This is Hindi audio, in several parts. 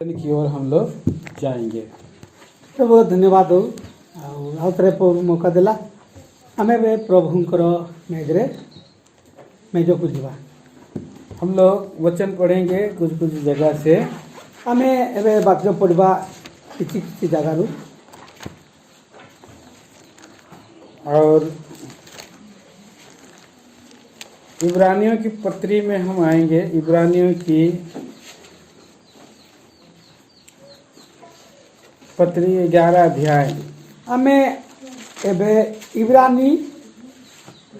की ओर हम लोग जाएंगे। तो बहुत धन्यवाद हो आउ थे मौका देला आम प्रभुंकर मेजरे मेज को जीवा हम लोग वचन पढ़ेंगे कुछ कुछ जगह से। आम ए वाक्य पढ़ा किसी किसी जगार और इब्रानियों की पत्री में हम आएंगे। इब्रानियों की पत्री 11 अध्याय आम एबे इब्रानी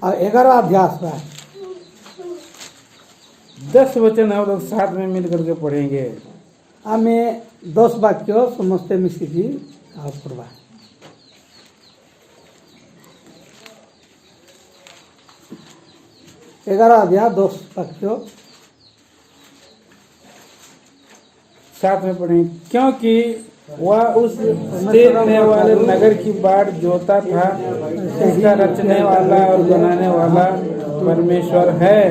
और 11 अध्याय 10 वचन हम लोग साथ में मिल करके पढ़ेंगे। आम 10 वाक्य समस्ते मिसिकी पढ़वा 11 अध्याय 10 वाक्य साथ में पढ़ेंगे। क्योंकि वह उस देखने वाले नगर की बाट जोता था जिसका रचने वाला और बनाने वाला परमेश्वर है।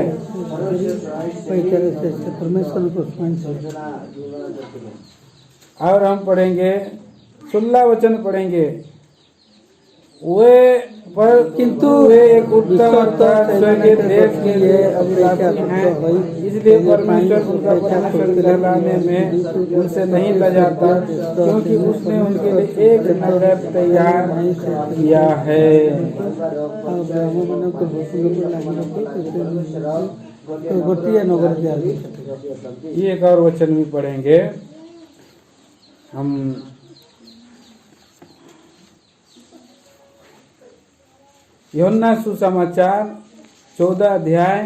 परमेश्वर को और हम पढ़ेंगे 16 वचन पढ़ेंगे। वे पर किंतु वे एक उत्तम स्वर्गीय देश के लिए अभिलाषी हैं, इसलिए परमेश्वर उनका परमेश्वर कहलाने में उनसे नहीं लजाता, क्योंकि उसने उनके लिए एक नगर तैयार किया है। ये एक और वचन भी पढ़ेंगे हम। यूहन्ना सुसमाचार 14 अध्याय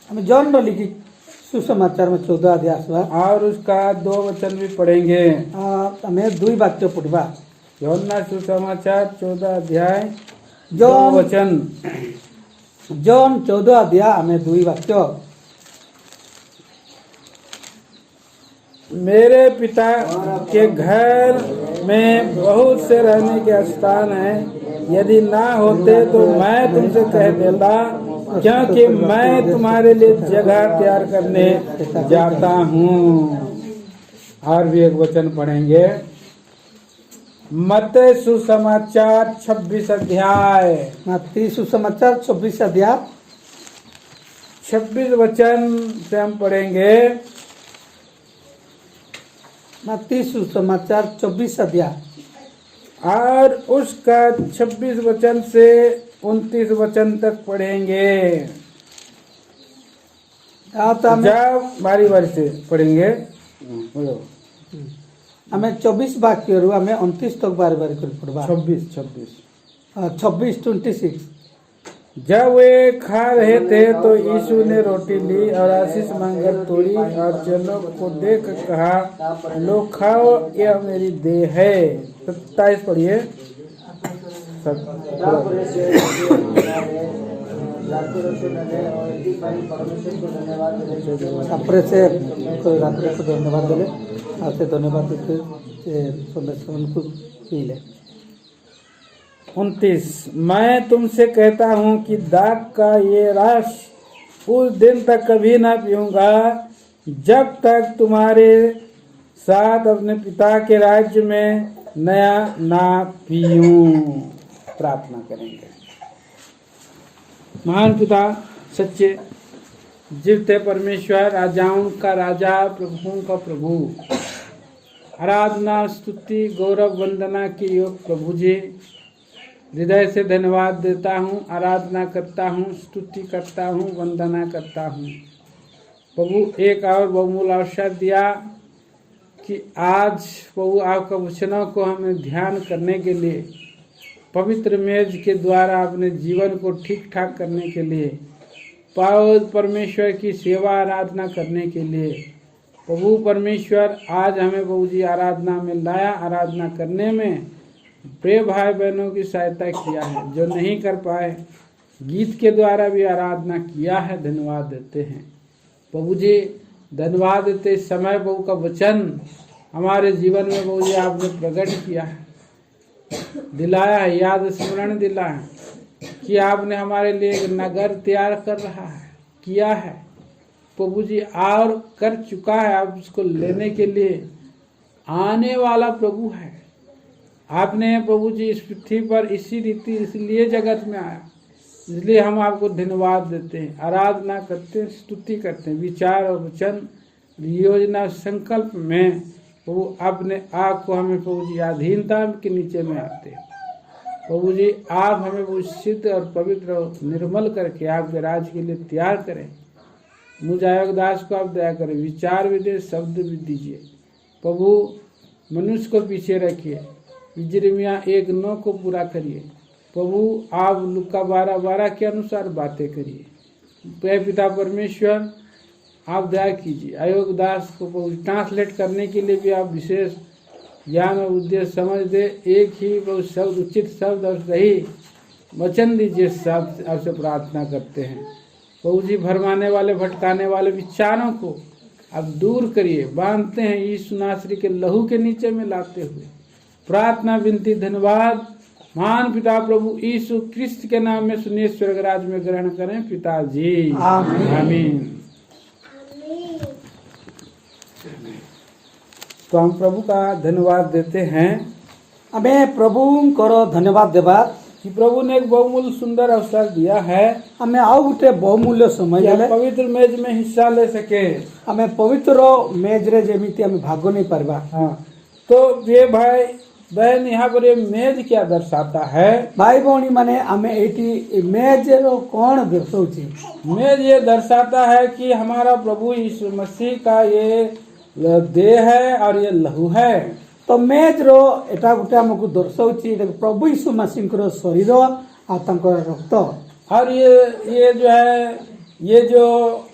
हमें जॉन रो लिखी सुसमाचार में 14 अध्याय और उसका 2 वचन भी पढ़ेंगे। हमें 2 वाक्य पढ़वा। यूहन्ना सुसमाचार 14 अध्याय 2 जॉन वचन। जॉन 14 अध्याय हमें 2 वाक्य। मेरे पिता के घर में बहुत से रहने के स्थान हैं, यदि ना होते तो मैं तुमसे कह देता, क्योंकि मैं तुम्हारे लिए जगह तैयार करने जाता हूँ। और भी एक वचन पढ़ेंगे। मत्ती सुसमाचार 26 अध्याय। मत्ती सुसमाचार 26 अध्याय 26 वचन से हम पढ़ेंगे। मत्ती सुसमाचार 24 अध्याय और उसका 26 वचन से 29 वचन तक पढ़ेंगे। जब बारी बारी से पढ़ेंगे। बोलो। हमें 24 वाक्य रू हमें 29 तक बारी बारी कर पढ़वा। 26 26 जब वे खा रहे थे तो यीशु ने रोटी ली और आशीष मांगकर तोड़ी और चेलों को देख कहा, लो खाओ, यह मेरी देह है। 27 पढ़िए। अपने से रात्रि को धन्यवाद देले आपसे धन्यवाद को पी ले। 29 मैं तुमसे कहता हूँ कि दाख का ये रस उस दिन तक कभी ना पीऊंगा, जब तक तुम्हारे साथ अपने पिता के राज्य में नया ना पीऊं। प्रार्थना करेंगे। महान पिता, सच्चे जीवते परमेश्वर, राजाओं का राजा, प्रभुओं का प्रभु, आराधना स्तुति गौरव वंदना के योग प्रभु जी, हृदय से धन्यवाद देता हूँ, आराधना करता हूँ, स्तुति करता हूँ, वंदना करता हूँ। प्रभु एक और बहुमूल्य अवसर दिया कि आज प्रभु आपका वचनों को हमें ध्यान करने के लिए, पवित्र मेज के द्वारा अपने जीवन को ठीक ठाक करने के लिए, परमेश्वर की सेवा आराधना करने के लिए प्रभु परमेश्वर आज हमें प्रभु जी आराधना में लाया। आराधना करने में प्रिय भाई बहनों की सहायता किया है, जो नहीं कर पाए गीत के द्वारा भी आराधना किया है। धन्यवाद देते हैं प्रभु जी। धन्यवाद देते समय प्रभु का वचन हमारे जीवन में प्रभु जी आपने प्रकट किया है, दिलाया है, याद स्मरण दिला है कि आपने हमारे लिए एक नगर तैयार कर रहा है, किया है। प्रभु जी और कर चुका है, आप उसको लेने के लिए आने वाला प्रभु है। आपने प्रभु जी इस पृथ्वी पर इसी रीति इसलिए जगत में आया, इसलिए हम आपको धन्यवाद देते हैं, आराधना करते हैं, स्तुति करते हैं। विचार और वचन, योजना, संकल्प में प्रभु अपने आप को हमें प्रभु जी अधीनता के नीचे में आते हैं। प्रभु जी आप हमें वो सिद्ध और पवित्र और निर्मल करके आपके राज के लिए तैयार करें। मुझ आयोग दास को आप दया करें, विचार भी दे, शब्द भी दीजिए। प्रभु मनुष्य को पीछे रखिए, यिर्मयाह 1:9 को पूरा करिए। प्रभु आप लूका 12:12 के अनुसार बातें करिए। पिता परमेश्वर आप दया कीजिए। आयोग दास को ट्रांसलेट करने के लिए भी आप विशेष ज्ञान और उद्देश्य समझ दे। एक ही बहुत शब्द, उचित शब्द और सही वचन दीजिए। सब आपसे प्रार्थना करते हैं। प्रभु जी भरमाने वाले, भटकाने वाले विचारों को आप दूर करिए। बांधते हैं यीशु नासरी के लहू के नीचे में लाते हुए। प्रार्थना, विनती, धन्यवाद महान पिता प्रभु यीशु क्रिस्त के नाम में सुनिए, स्वर्ग राज में ग्रहण करें पिताजी। आमीन। आमीन। तो हम प्रभु का धन्यवाद देते हैं हमें प्रभु को धन्यवाद देवा कि प्रभु ने एक बहुमूल्य सुंदर अवसर दिया है। हमें आउ गोटे बहुमूल्य समय कि हम देले पवित्र मेज में हिस्सा ले सके। हमें पवित्र मेज रे जेमिति हमें भाग नहीं पारबा। हाँ, तो ये भाई बहन यहाँ पर ये मेज क्या दर्शाता है? भाई भौणी माने हमें एटी मेज रो कौन दर्शाउची? मेज ये दर्शाता है कि हमारा प्रभु यीशु मसीह का ये देह है और ये लहू है। तो मेज रो एटा गोटे हमको दर्शाउची प्रभु यीशु मसीह को शरीर आ तंकर रक्त। और ये जो है, ये जो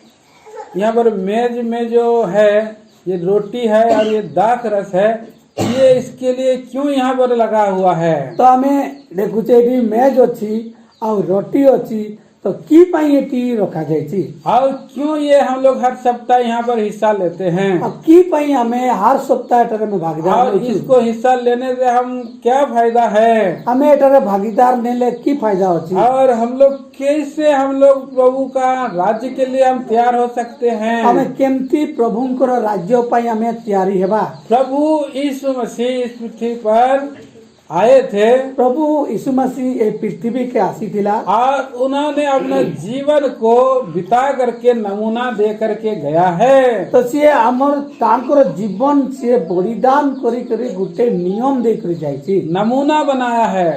यहाँ पर मेज में जो है, ये रोटी है और ये दाख रस है। ये इसके लिए क्यों यहाँ पर लगा हुआ है? तो हमें देखुचे एटी मेज अच्छी और रोटी अच्छी, तो की पाई एटी रखा जायची? और क्यों ये हम लोग हर सप्ताह यहाँ पर हिस्सा लेते हैं? और की पाई हमें हर सप्ताह एटारे में भागीदार और इसको हिस्सा लेने से हम क्या फायदा है? हमें एटारे भागीदार नेले की फायदा होची? और हम लोग कैसे हम लोग प्रभु का राज्य के लिए हम तैयार हो सकते हैं? हमें केमती प्रभुंकर राज्य पाई हमें तैयारी हेबा? प्रभु यीशु मसीह इस पृथ्वी पर आए थे। प्रभु यीशु मसीह ये पृथ्वी के आसी थिला और उन्होंने अपने जीवन को बिता करके नमूना दे करके गया है। तो सी हमर तांकर जीवन से बलिदान करी करी गुटे नियम दे करी जायची, नमूना बनाया है।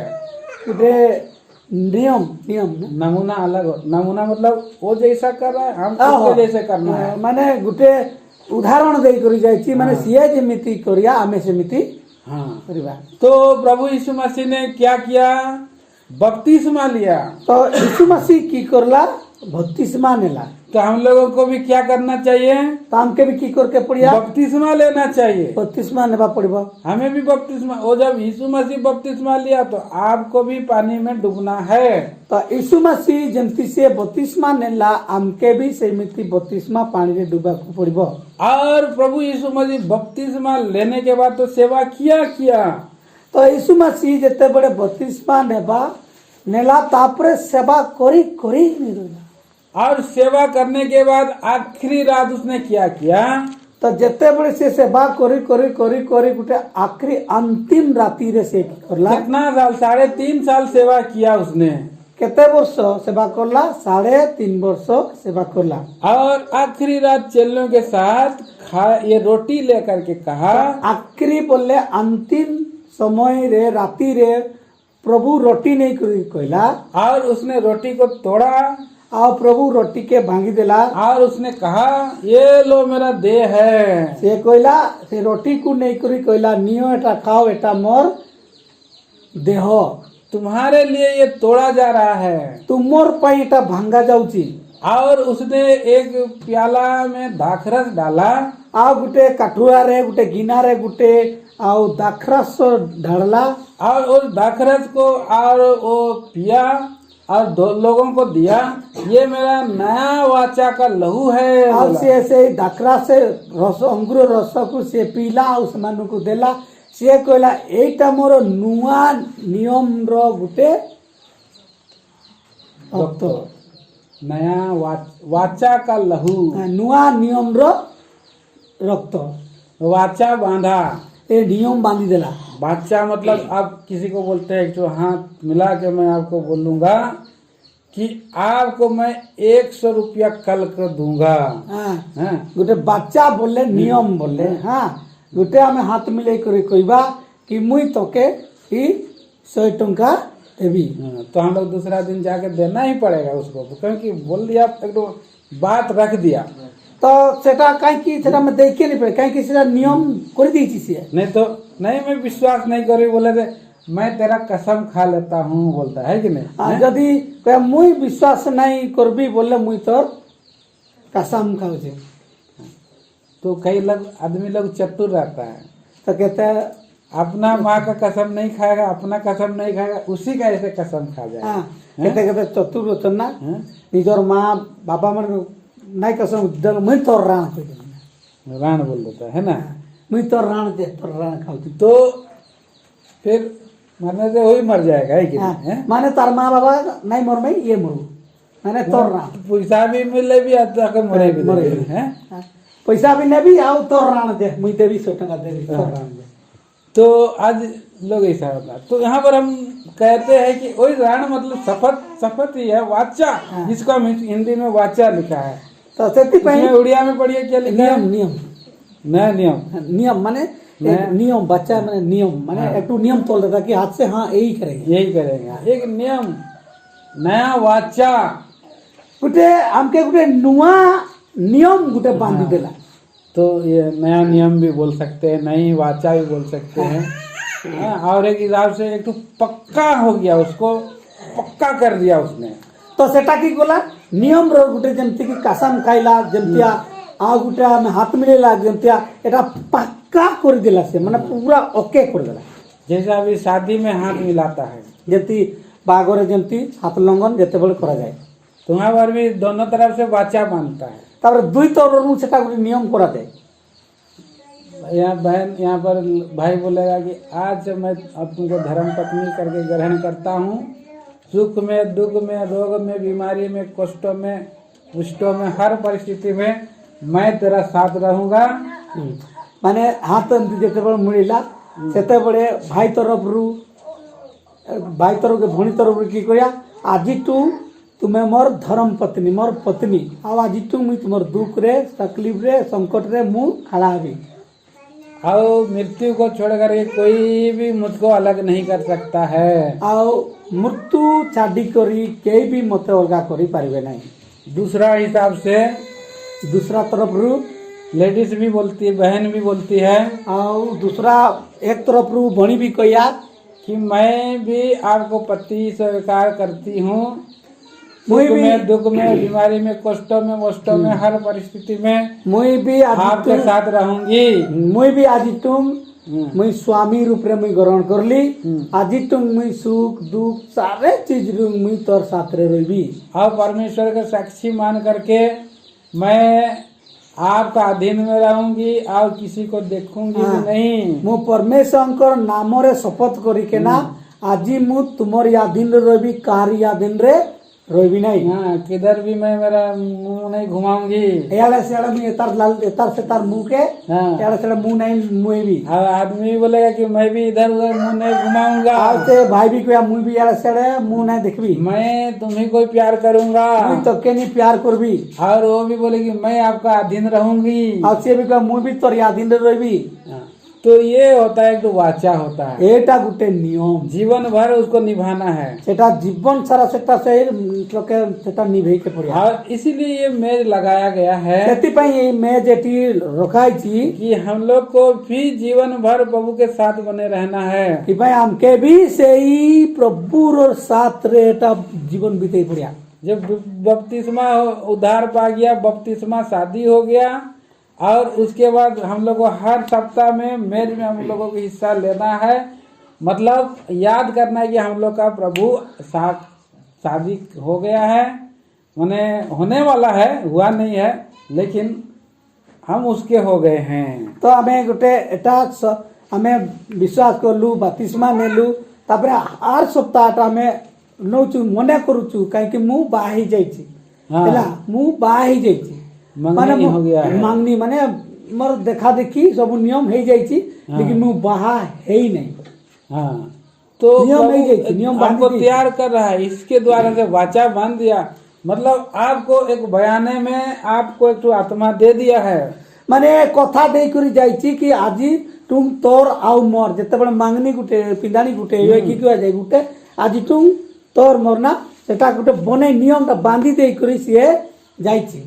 गुटे नियम नियम नमूना अलग हो, नमूना मतलब वो जैसा कर रहा है हम उसके जैसे करना है। माने गुटे उदाहरण दे करी जायची, माने सीए जेमिति करिया हमें सेमिति हाँ। करिबा। तो प्रभु यीशु मसीह ने क्या किया? बपतिस्मा लिया। तो यीशु मसीह की करला? बपतिस्मा नेला। तो हम लोगों को भी क्या करना चाहिए? तो हमके भी की करके पड़िया? बपतिस्मा लेना चाहिए। बपतिस्मा नेबा पड़बो। हमें भी बपतिस्मा, वो जब यीशु मसीह बपतिस्मा लिया तो आपको भी पानी में डूबना है। तो यीशु मसीह जंती से बपतिस्मा नेला, हमके भी सेमिति बपतिस्मा पानी रे डूबा को पड़बो। और प्रभु यीशु मसीह बपतिस्मा लेने के बाद तो सेवा किया। तो यीशु मसीह जते बड़े बपतिस्मा नेला तापरे सेवा करी करी निरला। और सेवा करने के बाद आखिरी रात उसने क्या किया? तो जते बड़े से सेवा करी करी करी करी गुटे आखिरी अंतिम राती रे से करला। कितना साल? 3.5 साल सेवा किया उसने। केते वर्ष सेवा करला? 3.5 वर्ष सेवा करला। और आखिरी रात चेलों के साथ ये रोटी लेकर के कहा, आखिरी बोले अंतिम समय रे राती रे प्रभु रोटी नहीं करी कहला। और उसने रोटी को तोड़ा और प्रभु रोटी के भांगी देला और उसने कहा ये लो मेरा देह है। से कहला से रोटी को नहीं करी कहला नियो एटा खाओ, एटा मोर देह, तुम्हारे लिए ये तोड़ा जा रहा है, तुमोर पाई एटा भांगा जाउची। और उसने एक प्याला में दाखरस डाला। आ गुटे काठुआ रे गुटे गिना रे गुटे आउ दाखरस ढाला। और उस दाखरस को और वो पिया और 2 लोगों को दिया, ये मेरा नया वाचा का लहू है। और से ऐसे दाखरा से रस अंगुर रस को से पीला उस मानु को देला। से कहला एटा मोर नुआ नियम रो गुटे रक्त। नया वाचा का लहू, नुआ नियम रो रक्त वाचा बांधा। ए नियम बांधी देला। वाचा मतलब आप किसी को बोलते हैं जो हाथ मिला के मैं आपको बोलूंगा कि आपको मैं 100 रुपया कल को दूंगा। हाँ गोटे बाच्चा बोले नियम बोले। हाँ गोटे आम हाथ मिले कहवा कि मुई तोके 100 टंका देवी। तो हम लोग दूसरा दिन जाके देना ही पड़ेगा उसको, क्योंकि बोल दिया एक तो बात रख दिया तो सेटा कहीं सेटा में देखे नहीं पड़े कहीं सेटा नियम कर दी से नहीं तो नहीं मैं विश्वास नहीं करी बोले थे मैं तेरा कसम खा लेता हूँ बोलता है कि नहीं। यदि कहे मुई विश्वास नहीं करबी बोले मुई तोर कसम खाऊ छे। तो कई लोग आदमी लोग चतुर रहता है तो कहते हैं अपना माँ का कसम नहीं खाएगा, अपना कसम नहीं खाएगा, उसी का ऐसे कसम खा जाएगा। कहते कहते चतुर होते ना निजर माँ बाबा मन नहीं कसम मुई तोर राण राण बोल देता है ना, मुई तोर राण दे तोर राण खाऊ। तो फिर मरने से वही मर जाएगा है कि नहीं? माने तार माँ बाबा नहीं मर में ये मरू मैंने तोर राण पैसा भी मिले भी मरे भी मरे हैं, पैसा भी नहीं भी आओ तोर राण दे मुई देवी 100 टका दे तोर राण दे। तो आज लोग ऐसा होता है। तो यहाँ पर हम कहते हैं कि वही राण मतलब शपथ, शपथ ही है वाचा, जिसको हम हिंदी में वाचा लिखा है। तो सेती पहले उड़िया में पढ़िए क्या लिखा है? नियम नियम नया नियम, नियम माने नियम बच्चा माने नियम माने एक तो नियम तोड़ देता कि हाथ से हाँ यही करेंगे यही करेंगे एक नियम नया वाचा गुटे हमके गुटे नुआ नियम गुटे बांधी देला। तो ये नया नियम भी बोल सकते हैं, नई वाचा भी बोल सकते हैं। और एक हिसाब से एक तो पक्का हो गया, उसको पक्का कर दिया उसने। तो सेटा की बोला नियम रो गुटे जमती की कसम खाइला जमतिया आ गुटे हम हाथ मिलेला जमतिया एटा पक्का कर देला से माने पूरा ओके कर देला। जैसे अभी शादी में हाथ मिलाता है जमती बागरे जमती हाथ लंघन जते बड़े करा जाए तो वहाँ पर भी दोनों तरफ से वाचा बांधता है। तापर दुई तौर सेटा गुटे नियम करा दे। यहाँ बहन यहाँ पर भाई बोलेगा कि आज मैं अब तुमको धर्म पत्नी करके ग्रहण करता हूँ, सुख में दुख में रोग में बीमारी में कष्टों में पुष्टों में हर परिस्थिति में मैं तेरा साथ रहूंगा। माने हाथ जते बड़े मुड़िला सेते बड़े भाई तरफ के भणी तरफ की करिया आज तुम्हें मोर धर्म पत्नी मोर पत्नी आ आज मुई तुमर दुख रे तकलीफ रे संकट रे मु खड़ा हबी और मृत्यु को छोड़कर के कोई भी मुझको अलग नहीं कर सकता है। आओ मृत्यु छाड़ी करी के भी मते अलगा करी पारिबे नहीं। दूसरा हिसाब से दूसरा तरफ रू लेडीज भी बोलती है, बहन भी बोलती है। और दूसरा एक तरफ रू भणी भी कहिया कि मैं भी आपको पति स्वीकार करती हूँ, मुई भी में दुख में बीमारी में कष्टों में वस्तों में हर परिस्थिति में मुई भी आपके साथ रहूंगी। मुई भी आज तुम मुई स्वामी रूप रे मुई ग्रहण करली आज तुम मुई सुख दुख सारे चीज रू मुई तोर साथ रे रही और परमेश्वर के साक्षी मान करके मैं आपका अधीन में रहूंगी और किसी को देखूंगी भी नहीं। मु परमेश्वर नाम रे शपथ करी के ना आज मु तुमर अधीन रही कार अधीन रे रही नहीं। हाँ किधर भी मैं मेरा मुंह नहीं घुमाऊंगी। याले सेड़ा में एतार से तार मुंह के याले सेड़ा मुंह नहीं मुई भी और आदमी भी बोलेगा कि मैं भी इधर उधर मुंह नहीं घुमाऊंगा। आते भाई भी कोया मुई भी याले सेड़ा मुंह नहीं देखबी। मैं तुम्ही को प्यार करूंगा मुई तो के नहीं प्यार करबी। और वो भी बोलेगी मैं आपका अधीन रहूंगी और से भी कोया मुई भी तोर अधीन रही। तो ये होता है एक वाचा होता है, एटा गुटे नियम जीवन भर उसको निभाना है। सेटा जीवन सारा सेटा से सेटा निभे के पड़िया। और इसीलिए ये मेज लगाया गया है सेति पई ये मेज एटी रखाई छी कि हम लोग को भी जीवन भर प्रभु के साथ बने रहना है कि भाई हमके भी सही प्रभु रो साथ रे एटा जीवन बीते पड़िया। जब बपतिस्मा उद्धार पा गया, बपतिस्मा शादी हो गया और उसके बाद हम लोग को हर सप्ताह में मेज में हम लोगों को हिस्सा लेना है। मतलब याद करना है कि हम लोग का प्रभु शादी हो गया है, माने होने वाला है, हुआ नहीं है, लेकिन हम उसके हो गए हैं। तो हमें गोटे एटा हमें विश्वास करलु बपतिस्मा नेलु तापर हर सप्ताह हमें नौचु मने करूचु कहीं मु बाही जाइछि हाँ। ହେଲା ମୁଁ ବାହା ହେଇ ଯାଇଛି मंगनी हो गया है। ମାଙ୍ଗନି ମାନେ ମୋର ଦେଖା ଦେଖି ସବୁ ନିୟମ ହେଇଯାଇଛି लेकिन ମୁଁ ବାହା ହେଇ नहीं हाँ तो नियम प्रभु नहीं देखी, नियम हमको बांध दी। तैयार कर रहा है, इसके द्वारा से वाचा बांध दिया, मतलब आपको एक बयाने में आपको एक तो आत्मा दे दिया है। ମାନେ କଥା ଦେଇକରି ଯାଇଛି କି ଆଜି ତୁ ତୋର ଆଉ ମୋର ଯେତେବେଳେ ମାଙ୍ଗନି ଗୁଟେ ପିନ୍ଧାଣି ଗୁଟେ କି କୁହାଯାଏ ଗୁଟେ ଆଜି ତୁ ତୋର ମୋର ନା ସେଟା ଗୋଟେ ବନେଇ ନିୟମଟା ବାନ୍ଧି ଦେଇକରି ସିଏ ଯାଇଛି।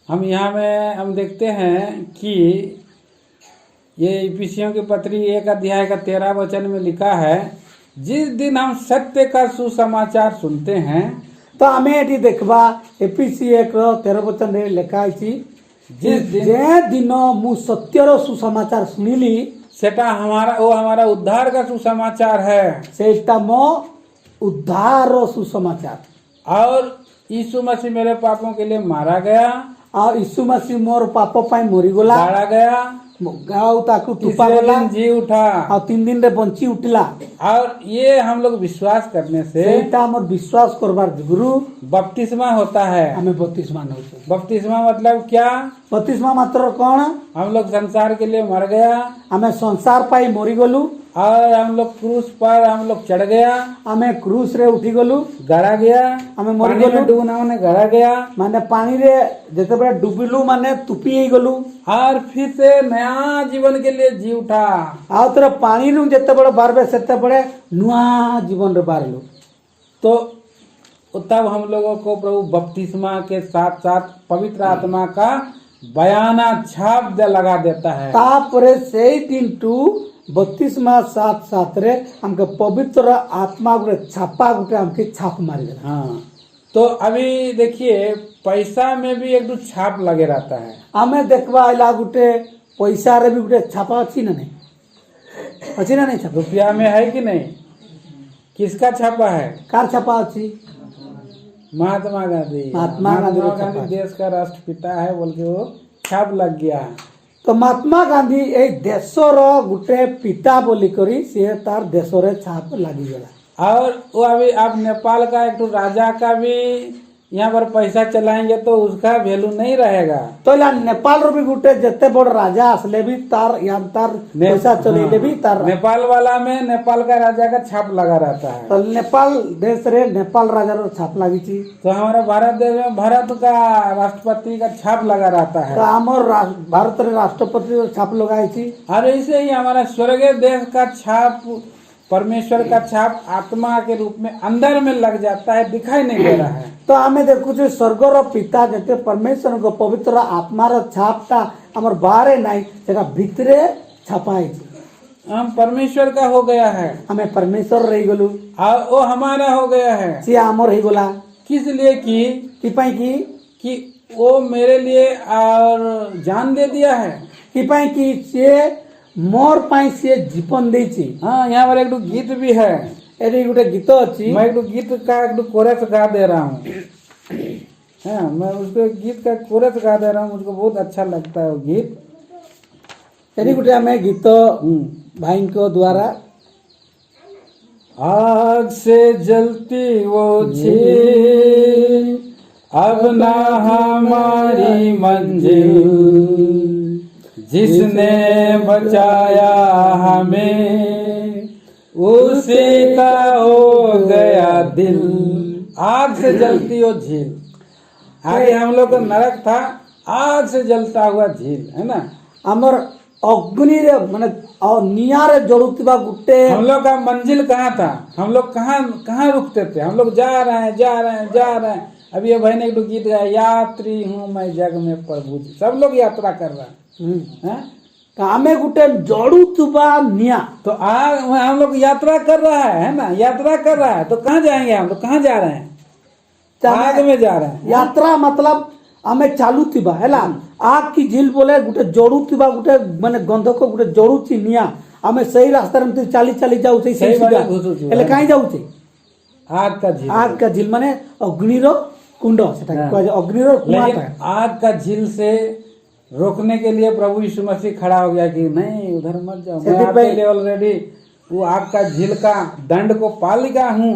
हम यहाँ में हम देखते हैं कि ये इफिसियों की पत्री 1 अध्याय का 13 वचन में लिखा है, जिस दिन हम सत्य का सुसमाचार सुनते हैं। ତ ଆମେ ଏଠି ଦେଖିବା ଏପିସି 1:13 ବଚନରେ ଲେଖା ହେଇଛି जिस दिन ଯେ ଦିନ ମୁଁ ସତ୍ୟର ସୁସମାଚାର ଶୁଣିଲି सेटा वो हमारा उद्धार का सुसमाचार है, ସେଇଟା ମୋ ଉଦ୍ଧାର ସୁସମାଚାର। और यीशु मसीह मेरे पापों के लिए मारा गया, ଆଉ ଯୀଶୁ ମसीह ମୋର ପାପ ପାଇଁ ମରିଗଲା गाड़ा गया, ଆଉ ତାକୁ ଟୁପା तीसरे ଗଲା दिन जी उठा। ଆଉ 3 ଦିନରେ ବଞ୍ଚି ଉଠିଲା। और ये हम लोग विश्वास करने से ସେଇଟା ଆମର ବିଶ୍ୱାସ କରବାର ଯୋଗୁରୁ बपतिस्मा होता है। ଆମେ ବତିସ୍ମା ନଉଛୁ। बपतिस्मा मतलब क्या? ବତିସ୍ମା ମାତ୍ର କଣ? हम लोग संसार के लिए मर गया ଆମେ ସଂସାର ପାଇଁ ମରିଗଲୁ, और हम लोग क्रूस पर हम लोग चढ़ गया, ଆମେ କ୍ରୁସରେ ଉଠିଗଲୁ, गड़ा गया, हमें मर पानी गलु। में डूबना हमने गड़ा गया, ମାନେ ପାଣିରେ ଯେତେବେଳେ ଡୁବିଲୁ ମାନେ ତୁପି ହେଇଗଲୁ। और फिर से नया जीवन के लिए जी उठा। ଆଉ ଥରେ ପାଣିରୁ ଯେତେବେଳେ ବାହାରିବେ ସେତେବେଳେ ନୂଆ ଜୀବନରେ ବାହାରିଲୁ। तो तब हम लोगों को प्रभु बपतिस्मा के साथ साथ पवित्र आत्मा का बयाना छाप लगा देता है। ତାପରେ ସେଇ ଦିନଠୁ ବତିସ୍ମା ସାଥ ସାଥରେ ଆମକେ ପବିତ୍ର ଆତ୍ମା ଗୋଟେ ଛାପା ଗୋଟେ ଆମକେ ଛାପ ମାରିଦେଲା। हाँ तो अभी देखिए पैसा में भी एक दो छाप लगे रहता है। ଆମେ ଦେଖିବା ଆଇଲା ଗୋଟେ ପଇସାରେ ବି ଗୋଟେ ଛାପା ଅଛି ନା ନାହିଁ? ଅଛି ନା ନାହିଁ ଛାପା? रुपया में है कि नहीं? किसका छापा है? କାର ଛାପା ଅଛି? महात्मा गांधी। महात्मा गांधी का छापा। देश का राष्ट्रपिता है बोल के वो छाप लग गया। ତ ମହାତ୍ମା ଗାନ୍ଧୀ ଏଇ ଦେଶର ଗୋଟେ ପିତା ବୋଲିକରି ସିଏ ତାର ଦେଶରେ ଛାପ ଲାଗିଗଲା। और वो अभी आप नेपाल का एक तो राजा का भी यहाँ पर पैसा चलाएंगे तो उसका वैल्यू नहीं रहेगा। ତ ହେଲା ନେପାଳର ବି ଗୋଟେ ଯେତେ ବଡ ରାଜା ଆସିଲେ ବି ତାର ତାର ପଇସା ଚଲେଇଲେ ବି ତାର नेपाल वाला में नेपाल का राजा का छाप लगा रहता है। ତ ନେପାଳ ଦେଶରେ ନେପାଳ ରାଜାର ଛାପ ଲାଗିଛି। तो हमारा भारत देश में भारत का राष्ट्रपति का छाप लगा रहता ତ है। ଆମର ଭାରତରେ ରାଷ୍ଟ୍ରପତିର ଛାପ ଲଗାହେଇଛି। और ऐसे ही हमारा स्वर्गीय देश का छाप, परमेश्वर का छाप आत्मा के रूप में अंदर में लग जाता है, दिखाई नहीं दे रहा है। ତ ଆମେ ଦେଖୁଛୁ ସ୍ୱର୍ଗର ପିତା ଯେତେ ପରମେଶ୍ୱରଙ୍କ ପବିତ୍ର ଆତ୍ମାର ଛାପଟା ଆମର ବାହାରେ ନାହିଁ, ସେଟା ଭିତରେ ଛାପା ହେଇଛି। हम परमेश्वर का हो गया है ଆମେ ପରମେଶ୍ୱର ରହିଗଲୁ, और वो हमारा हो गया है। ସିଏ ଆମର ହେଇଗଲା। किस लिए କି ପାଇଁ कि वो मेरे लिए और जान दे दिया है। କି ପାଇଁ କି ସିଏ ମୋର ପାଇଁ ସିଏ ଜୀବନ ଦେଇଛି। हाँ यहाँ पर एक दो गीत भी है, ଏଠି ଗୋଟେ ଗୀତ ଅଛି। मैं एक दो गीत का एक दो कोरस गा दे रहा हूँ। हाँ मैं उसको गीत का कोरस गा दे रहा हूँ, मुझको बहुत अच्छा लगता है वो गीत। ଏଠି ଗୋଟେ ଆମେ ଗୀତ ଭାଇଙ୍କ ଦ୍ୱାରା आग से जलती वो झील अब ना हमारी मंजिल, जिसने बचाया हमें उसी का हो गया दिल। आग से जलती वो झील, आगे हम लोग का नरक था, आग से जलता हुआ झील है ना। ଆମର ଅଗ୍ନିରେ ମାନେ ନିଆଁରେ ଜଳୁଥିବା ଗୋଟେ हम लोग का मंजिल कहाँ था? हम लोग कहाँ कहाँ रुकते थे? हम लोग जा रहे हैं जा रहे हैं जा रहे हैं। अभी ये भाई ने एक गीत गाया, यात्री हूँ मैं जग में प्रभु जी। सब लोग यात्रा कर रहे हैं। ତ ଆମେ ଗୋଟେ ଜଳୁଥିବା ନିଆଁ तो हम लोग यात्रा कर रहा है ना, यात्रा कर रहा है। तो कहाँ जाएंगे हम लोग? कहाँ जा रहे हैं? आग में जा रहे हैं। यात्रा मतलब ଆମେ ଚାଲୁଥିବା ହେଲା ଆଗ କି ଝିଲ ବୋଲେ ଗୋଟେ ଜଳୁଥିବା ଗୋଟେ ମାନେ ଗନ୍ଧକ ଗୋଟେ ଜଳୁଛି ନିଆଁ, ଆମେ ସେଇ ରାସ୍ତାରେ ଏମିତି ଚାଲି ଚାଲି ଯାଉଛେ ସେଇ ବାଟେ ଘୁସୁଛୁ। ହେଲେ କାହିଁ ଯାଉଛେ? आग का झील, ଆଗ କା ଝିଲ ମାନେ ଅଗ୍ନିର କୁଣ୍ଡ, ସେଟା କୁହାଯାଏ ଅଗ୍ନିର लेकिन କୁଆଁଟା। आग का झील से रोकने के लिए प्रभु यीशु मसीह खड़ा हो गया कि नहीं उधर मत जाओ, मैं आपके लिए ऑलरेडी वो आग का झील का दंड को पा लिया हूँ।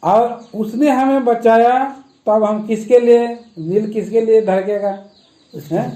और उसने हमें बचाया तब हम किसके लिए दिल किसके लिए धड़केगा? हैं?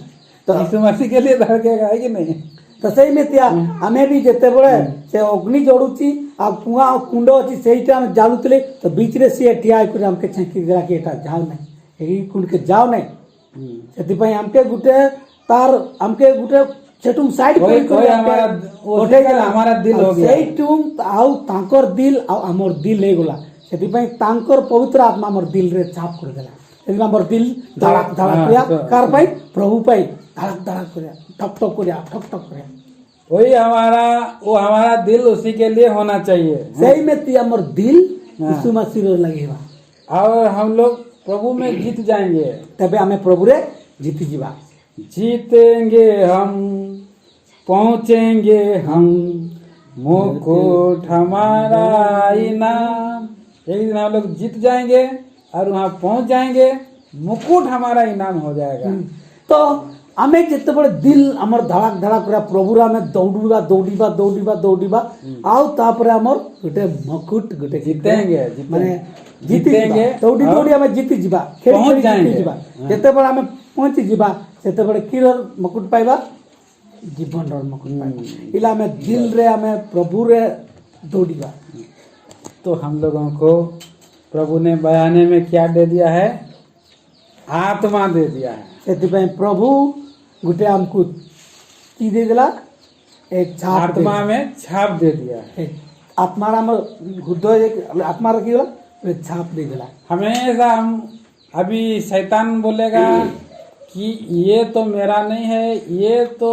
तो यीशु मसीह के लिए धड़केगा, है कि नहीं? तो सही में त्या आमे भी जेते बड़े से अग्नि जड़ुची आ कुआ कुंड अछि सेइटा हम जालुतले तो बीच रे से ठिया कर हमके छेकी गरा के एटा जाओ नहीं एई कुंड के जाओ नहीं सेति पई हमके गुटे तार हमके गुटे सेटुम साइड वही हमारा ओठे गेला हमारा दिल हो गया। सेइटुम आउ तांकर दिल आ हमर दिल हे गेला सेति पई तांकर पवित्र आत्मा हमर दिल रे छाप कर देला सेति हमर दिल धड़क धड़क किया कार पाई प्रभु पाई धड़क धड़क कर ठक ठक कर ठक ठक कर वही हमारा दिल उसी के लिए होना चाहिए। सही में ती हमर दिल यीशु मसीह रे लगेबा और हम लोग प्रभु में जीत जाएंगे, तबे हमें प्रभु रे जीती जीवा जीतेंगे हम, पहुंचेंगे हम, मुकुट हमारा इनाम। एक दिन हम लोग जीत जाएंगे और वहां पहुंच जाएंगे, मुकुट हमारा इनाम हो जाएगा। तो आमे जिते बड़े दिल हमर धड़क धड़क पूरा प्रभु रे हमें दौड़ीबा दौड़ीबा दौड़ीबा दौड़ीबा आउ तापर हमर गोटे मुकुट गोटे जीतेंगे माने जीतेंगे दौड़ी दौड़ी हमें जीती जीवा पहुंच जाएंगे। जिते बड़े हमें पहुंची जीवा सेते बड़े किरर मुकुट पाइबा जीवन रो मुकुट पाइबा इला हमें दिल रे हमें प्रभु रे दौड़ीबा। तो हम लोगों को प्रभु ने बयाने में क्या दे दिया है? आत्मा दे दिया है। सेति प्रभु गुटे हमको की दे दिला एक छाप आत्मा में छाप दे दिया है। आत्मा हृदय एक आत्मा रखी होला छाप दे दिला। हमेशा हम अभी शैतान बोलेगा कि ये तो मेरा नहीं है, ये तो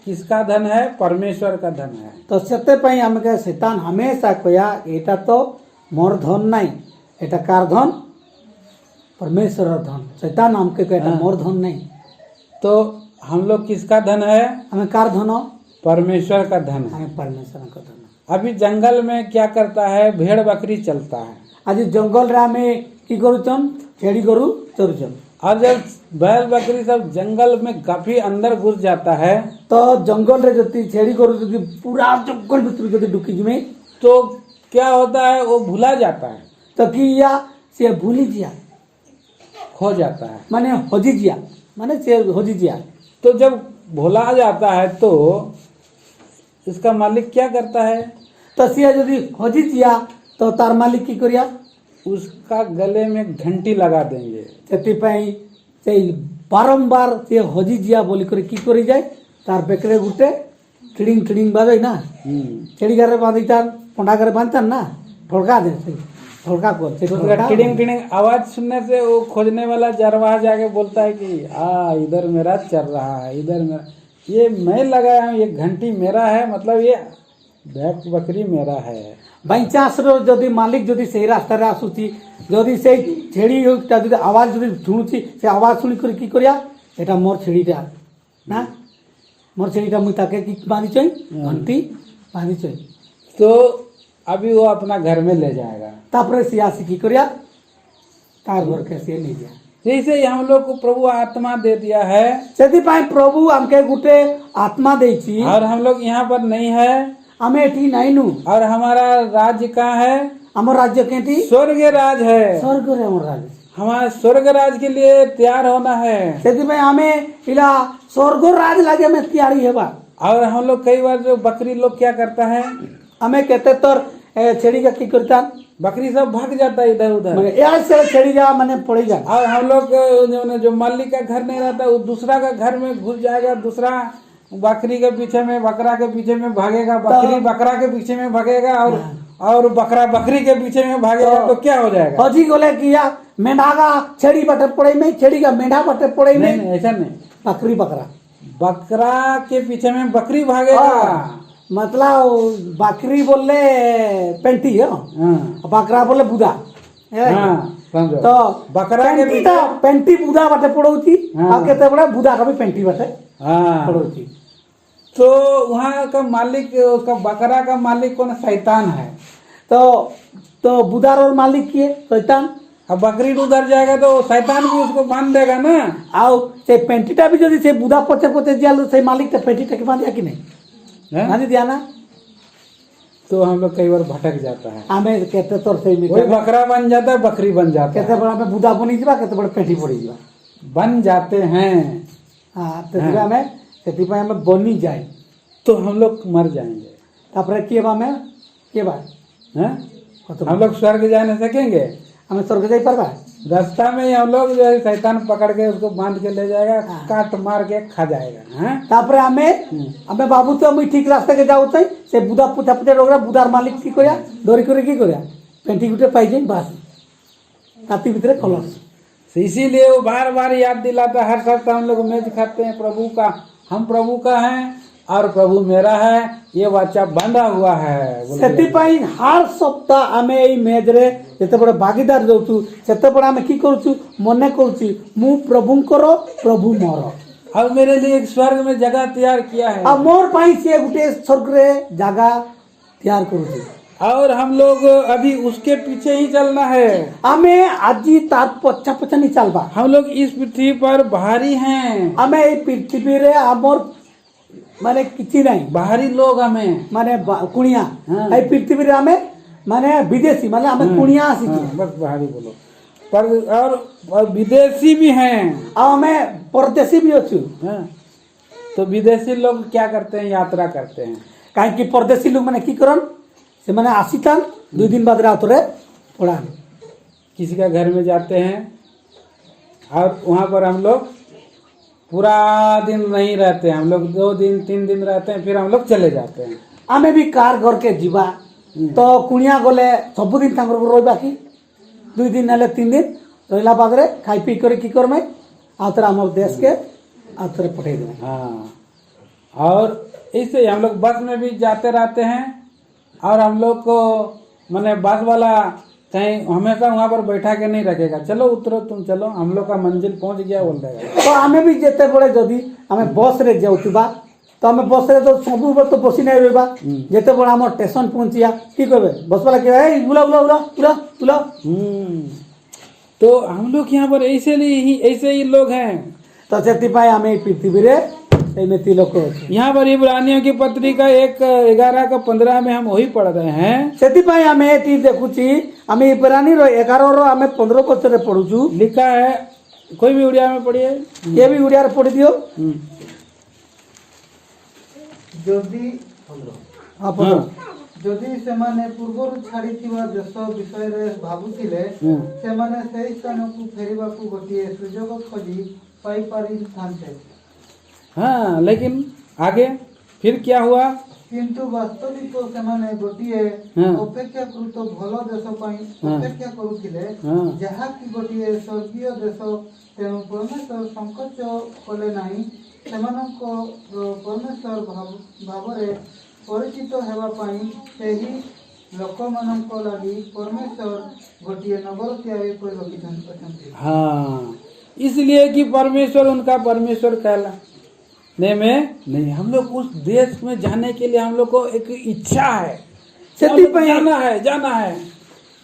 किसका धन है? परमेश्वर का धन है। तो सत्य पई हमके शैतान हमेशा कया एटा तो मोर धन नहीं, एटा कार धन? परमेश्वर धन। शैतान हमके कहता मोर धन नहीं। तो हम लोग किसका धन है? हमें कार धन हो? परमेश्वर का धन है। हमें परमेश्वर का धन। अभी जंगल में क्या करता है? भेड़ बकरी चलता है। आज जंगल रे हमें की करूचन? छेड़ी गरु चरुचन। और जब बैल बकरी सब जंगल में काफी अंदर घुस जाता है तो जंगल रे जति छेड़ी गरु जति पूरा जंगल भीतर जति ढुकी जिमे तो क्या होता है? वो भुला जाता है। तो कि या से भूली जिया खो जाता है, माने हजी जिया माने से हजी जिया। तो जब भुला जाता है तो इसका मालिक क्या करता है? तो सिया यदि हजी जिया तो तार मालिक की करिया? उसका गले में घंटी लगा देंगे। सेति पई से बारंबार से हजी जिया बोली कर की करी जाए तार बेकरे गुटे टिडिंग टिडिंग बाजे ना छेड़ी घरे बांधी तार पंडा घरे बांधतान ना ठोड़का दे ठोड़का को टिडिंग टिडिंग आवाज सुनने से वो खोजने वाला जरवाहा जाके बोलता है कि इधर मेरा चल रहा है, इधर मेरा, ये मैं लगाया हूँ, ये घंटी मेरा है, मतलब ये बैक बकरी मेरा है। बाईचांस जदि मालिक जदि से रास्ता रे आसुची जदि से छेड़ी जदि आवाज जदि शुणुची से आवाज शुणी कर की करिया एटा मोर छेड़ीटा ना मोर छेड़ीटा मुई ताके की बांधी चई घंटी बांधी चई। तो अभी वो अपना घर में ले जाएगा। तापरे सियासी की करिया तार घर के से ले जाए। जैसे ही हम लोग को प्रभु आत्मा दे दिया है, सेति पाई प्रभु हमके गुटे आत्मा देची और हम लोग यहाँ पर नहीं है, हमें एठी नहीं नु। और हमारा राज्य कहाँ है? हमर राज्य केठी? स्वर्ग राज है। स्वर्ग रे हमर राज्य। हमारे स्वर्ग राज के लिए तैयार होना है। सेति में हमें इला स्वर्ग राज लागे में तैयारी हेबा। और हम लोग कई बार जो बकरी लोग क्या करता है, हमें कहते तोर छेड़ी का की करता बकरी सब भाग जाता है इधर उधर, माने यार से छेड़ी जा माने पड़ेगा। और हम लोग जो मालिक का घर नहीं रहता वो दूसरा का घर में घुस जाएगा, दूसरा बकरी के पीछे में बकरा के पीछे में भागेगा, बकरी बकरा के पीछे में भागेगा, और बकरा बकरी के पीछे में भागेगा, तो क्या हो जाएगा? फौजी बोले कि या मेंढा का छेड़ी बटे पड़े में, छेड़ी का मेंढा बटे पड़े में। नहीं, ऐसा नहीं, बकरी बकरा बकरा के पीछे में बकरी भागेगा। मतलब बकरी बोले पेंटी है, बकरा बोले बुदा। समझो, तो बकरा के पेंटी तो पेंटी बुदा बटे पड़ोची, और कहते बड़े बुदा का भी पेंटी बटे पड़ोची। तो वहाँ का मालिक, उसका बकरा का मालिक कौन? शैतान है। तो बुदार और मालिक किए शैतान। अब बकरी उधर जाएगा तो शैतान भी उसको बांध देगा ना। आओ से पेंटीटा भी जदि से बुदा पोचे पोचे दिया से मालिक तो पेंटीटा के बांध दिया कि नहीं? बांध दिया ना। तो हम लोग कई बार भटक जाता है। आमे केते तोर से कोई बकरा बन जाता है, बकरी बन जाता केते है, बड़ा में बुदा बनी जीवा केते बड़ा पेटी पड़ी जीवा बन जाते हैं हां तो जीवा में सेति पे हमें बनी जाए तो हम लोग मर जाएंगे। तापर के बा में के बा हैं? हम लोग स्वर्ग जा नहीं सकेंगे। हमें स्वर्ग जाई परबा रास्ता में ही हम लोग जो है शैतान पकड़ के उसको बांध के ले जाएगा, काट मार के खा जाएगा। हैं? तापर हमें बाबू तो हम ठीक रास्ता के जाऊ तई से बुदा पुछा पुछा रोगरा बुदार मालिक की कोया दौरी करे की कोया पेंटी गुटे पाई जाई बस काती भीतर खलस। तो इसीलिए वो बार बार याद दिलाता, हर सप्ताह हम लोग मेज खाते हैं प्रभु का, हम प्रभु का हैं और प्रभु मेरा है, ये वाचा बंधा हुआ है। सेति पाई हर सप्ताह आमे एई मेज रे जते बड़ भागीदार दउछु सेते बड़ आमे की करछु मने करछु मु प्रभुंकर प्रभु मोर अब मेरे लिए एक स्वर्ग में जगह तैयार किया है आ मोर पाई से गुटे स्वर्ग रे जगह तैयार करछु और हम लोग अभी उसके पीछे ही चलना है। आमे आजी तार पछा पछा नहीं चलबा। हम लोग इस पृथ्वी पर बाहरी हैं। आमे एई पृथ्वी रे हमर माने किछि नहीं बाहरी लोग हमें माने कुणिया हाँ। एई पृथ्वी रे आमे माने विदेशी माने आमे कुणिया आसी बस बाहरी बोलो पर और विदेशी भी हैं आ आमे परदेशी भी अछु। हाँ। तो विदेशी लोग क्या करते हैं, यात्रा करते हैं। काहे कि परदेशी लोग माने की करन से माने आसीतान 2 दिन बाद रात रे पड़ान किसी का घर में जाते हैं और वहाँ पर हम लोग पूरा दिन नहीं रहते, हम लोग 2 दिन 3 दिन रहते हैं, फिर हम लोग चले जाते हैं। आमे भी कार घर के जीवा तो कुणिया गले सब दिन तांकर रहबा की 2 दिन नले 3 दिन रहला बाद रे खाई पी करे की करमे आतरा हमर देश के आतरे पठे दे। हाँ और इससे हम लोग बस में भी जाते रहते हैं और हम लोग को माने बस वाला कहीं हमेशा वहाँ पर बैठा के नहीं रखेगा, चलो उतरो तुम चलो, हम लोग का मंजिल पहुँच गया बोल देगा। तो हमें भी जेते बड़े जदी हमें बस रे जाउतबा तो हमें बस रे तो सब तो बसी नहीं रहबा जेते बड़ा हमर स्टेशन पहुंचिया की कहबे बस वाला के ए बुला बुला बुला बुला बुला। तो हम लोग यहाँ पर ऐसे ही लोग हैं। तो सेति पाई हमें पृथ्वी रे में लोग यहाँ पर इब्रानियों की पत्रिका 1:11-15 में हम वही पढ़ रहे हैं। सेति पाई हमें ती देखुची हमें इब्रानी रो 11 रो हमें 15 पद रे पढुछु लिखा है, कोई भी उड़िया में पढ़िए, ये भी उड़िया रे पढ़ी दियो। जदि हां पढ़ो जदि सेमाने पूर्वरु छाड़ीथिबा देश विषय रे भाबुथिले सेमाने सेही स्थानकु फेरिबाकु गोटिए सुजोग खोजी पाई पारिथान्ते। हाँ लेकिन आगे फिर क्या हुआ, किंतु वास्तविक सेमाने गोटिए हाँ। अपेक्षाकृत भल देश पाई हाँ। अपेक्षा करुथिले हाँ। जहा कि गोटिए स्वर्गीय देश तेणु परमेश्वर संकोच कले नाही सेमानक परमेश्वर भावरे परिचित हेबा पाई सेही लोकमानक लागि परमेश्वर गोटिए नगर तैयारी कर रखिछन्ति। हाँ इसलिए कि परमेश्वर उनका परमेश्वर कहलाने में नहीं, हम लोग उस देश में जाने के लिए हम लोग को एक इच्छा है, जाना है।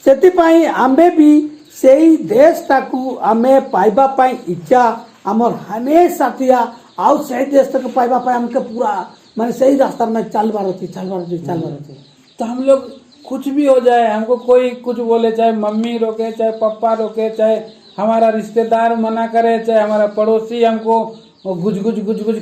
सेतिपाई आमे भी सेही देश ताकू आमे पाइबा पाई इच्छा हमर हमेशा थिया आउ सेही देश तक पाइबा पाई हमके पूरा माने सही रास्ता में चलबार होती। तो हम लोग कुछ भी हो जाए, हमको कोई कुछ बोले, चाहे मम्मी रोके, चाहे पापा रोके, चाहे हमारा रिश्तेदार मना करे, चाहे हमारा पड़ोसी हमको गुज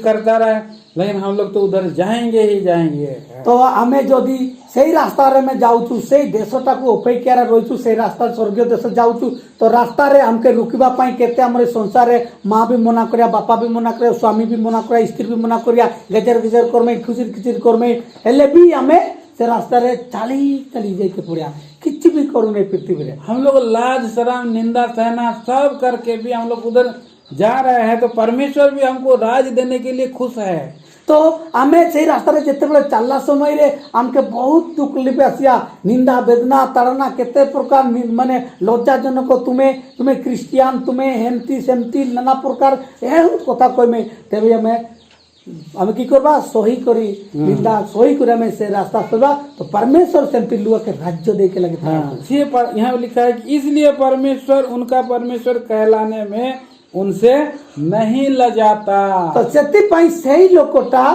करता रहे, लेकिन हम लोग तो उधर जाएंगे ही जाएंगे। तो हमें जदि सही रास्ता रे में जाउछु सही देशटा को अपेक्षा रे रहिछु सही रास्ता स्वर्गीय देश जाउछु तो रास्ता रे हमके रुकिबा पाई केते हमरे संसार रे माँ भी मना करिया, बापा भी मना करिया, स्वामी भी मना करिया, स्त्री भी मना करिया, गजर करमे खुचिर करमे हेले भी हमें से रास्ता रे चली जाए के पड़िया किछ भी करू नहीं पृथ्वी रे। हम लोग लाज शर्म निंदा सहना सब करके भी हम लोग उधर जा रहे हैं, तो परमेश्वर भी हमको राज देने के लिए खुश है। तो आमे से रास्ता रे जेते बेले चलला समय रे हमके बहुत दुख लिपे आसिया, निंदा वेदना ताड़ना केते प्रकार माने लज्जाजनक तुम्हें क्रिश्चियन तुम्हें हेमती सेमती नाना प्रकार ए कथा कहमे तेबे हमें की करबा सही करी निंदा सही करे हमें से रास्ता चलबा तो परमेश्वर सेमती लुआ के राज्य दे के लगे। हाँ, यहाँ लिखा है कि इसलिए परमेश्वर उनका परमेश्वर कहलाने में उनसे नहीं लजाता। तो सेति पाई सही लोकटा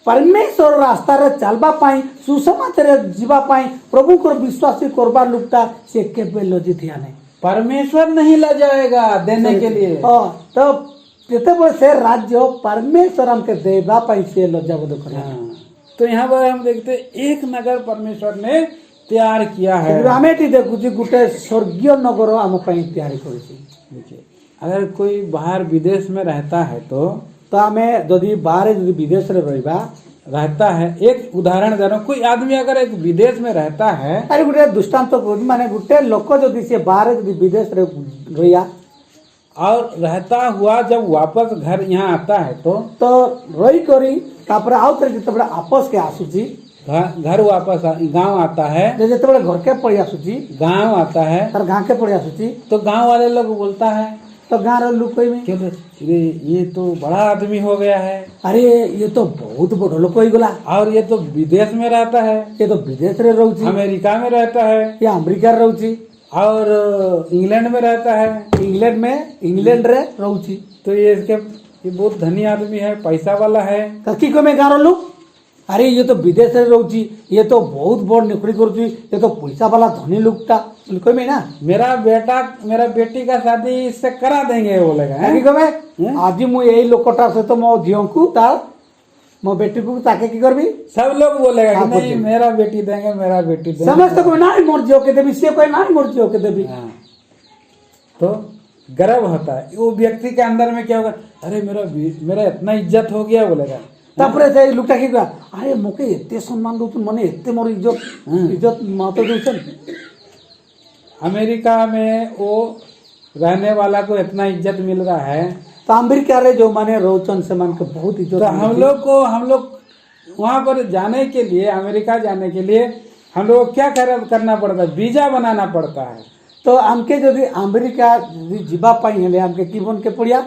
परमेश्वर रास्ता रे चलबा पाई सुसमाचार रे जीवा पाई प्रभु को विश्वास करबा लुकता से केबे लजिथिया नहीं परमेश्वर नहीं लजाएगा देने के लिए। तो जेते बड़े से राज्य परमेश्वर हमके देबा पाई से लज्जा बोध करे। हाँ। तो यहाँ पर हम देखते एक नगर परमेश्वर ने तैयार किया है। हमें टी देखु जी गुटे स्वर्गीय नगर हम पाई तैयारी करिछि। देखिए अगर कोई बाहर विदेश में रहता है तो हमें यदि बाहर यदि विदेश रे रहता है, एक उदाहरण दे रहा हूँ, कोई आदमी अगर एक विदेश में रहता है, अरे गुटे दृष्टांत माने गुटे लोक यदि से बाहर यदि विदेश रे रहिया और रहता हुआ जब वापस घर यहाँ आता है तो रही करी तापर आउ तर जतबे आपस के आसुची घर वापस गांव आता है, जतबे घर के पड़ी आसुची गांव आता है तर गांव के पड़ी आसुची तो गांव वाले लोग बोलता है तो गाँव रे लोग में क्यों ये तो बड़ा आदमी हो गया है, अरे ये तो बहुत बड़ लोक हो गला, और ये तो विदेश में रहता है, ये तो विदेश रे रहउची, अमेरिका में रहता है, या अमेरिका रे रहउची और इंग्लैंड में रहता है, इंग्लैंड रे रहउची। तो ये बहुत धनी आदमी है, पैसा वाला है। ककी को में गाँव रे लोग अरे ये तो विदेश रे रहउची, ये तो बहुत बड़ नौकरी करूची, ये तो पैसा वाला धनी लोगटा कोई में ना मेरा बेटी का शादी इससे करा देंगे बोलेगा। ककी को में आज मु यही लोकटा से तो मो झियो को तार मो बेटी को ताके की करबी सब लोग बोलेगा कि नहीं मेरा बेटी देंगे, मेरा बेटी देंगे। समझ तो कोई ना मोर जियो के देबी से कोई ना मोर जियो के देबी। तो गर्व होता है वो व्यक्ति के अंदर में क्या होगा, अरे मेरा इतना इज्जत हो गया बोलेगा। तापरे से लुकटा की अरे मोके एते सम्मान दउछन माने एते मोर इज्जत मातो दउछन। अमेरिका में वो रहने वाला को इतना इज्जत मिल रहा है तो अमेरिका रे जो माने रोचन से मान के बहुत इज्जत। तो हम लोग वहाँ पर जाने के लिए, अमेरिका जाने के लिए हम लोग को क्या करना पड़ता है, वीजा बनाना पड़ता है। तो हमके यदि अमेरिका यदि जीवा पाई हेले हमके की बन के पड़िया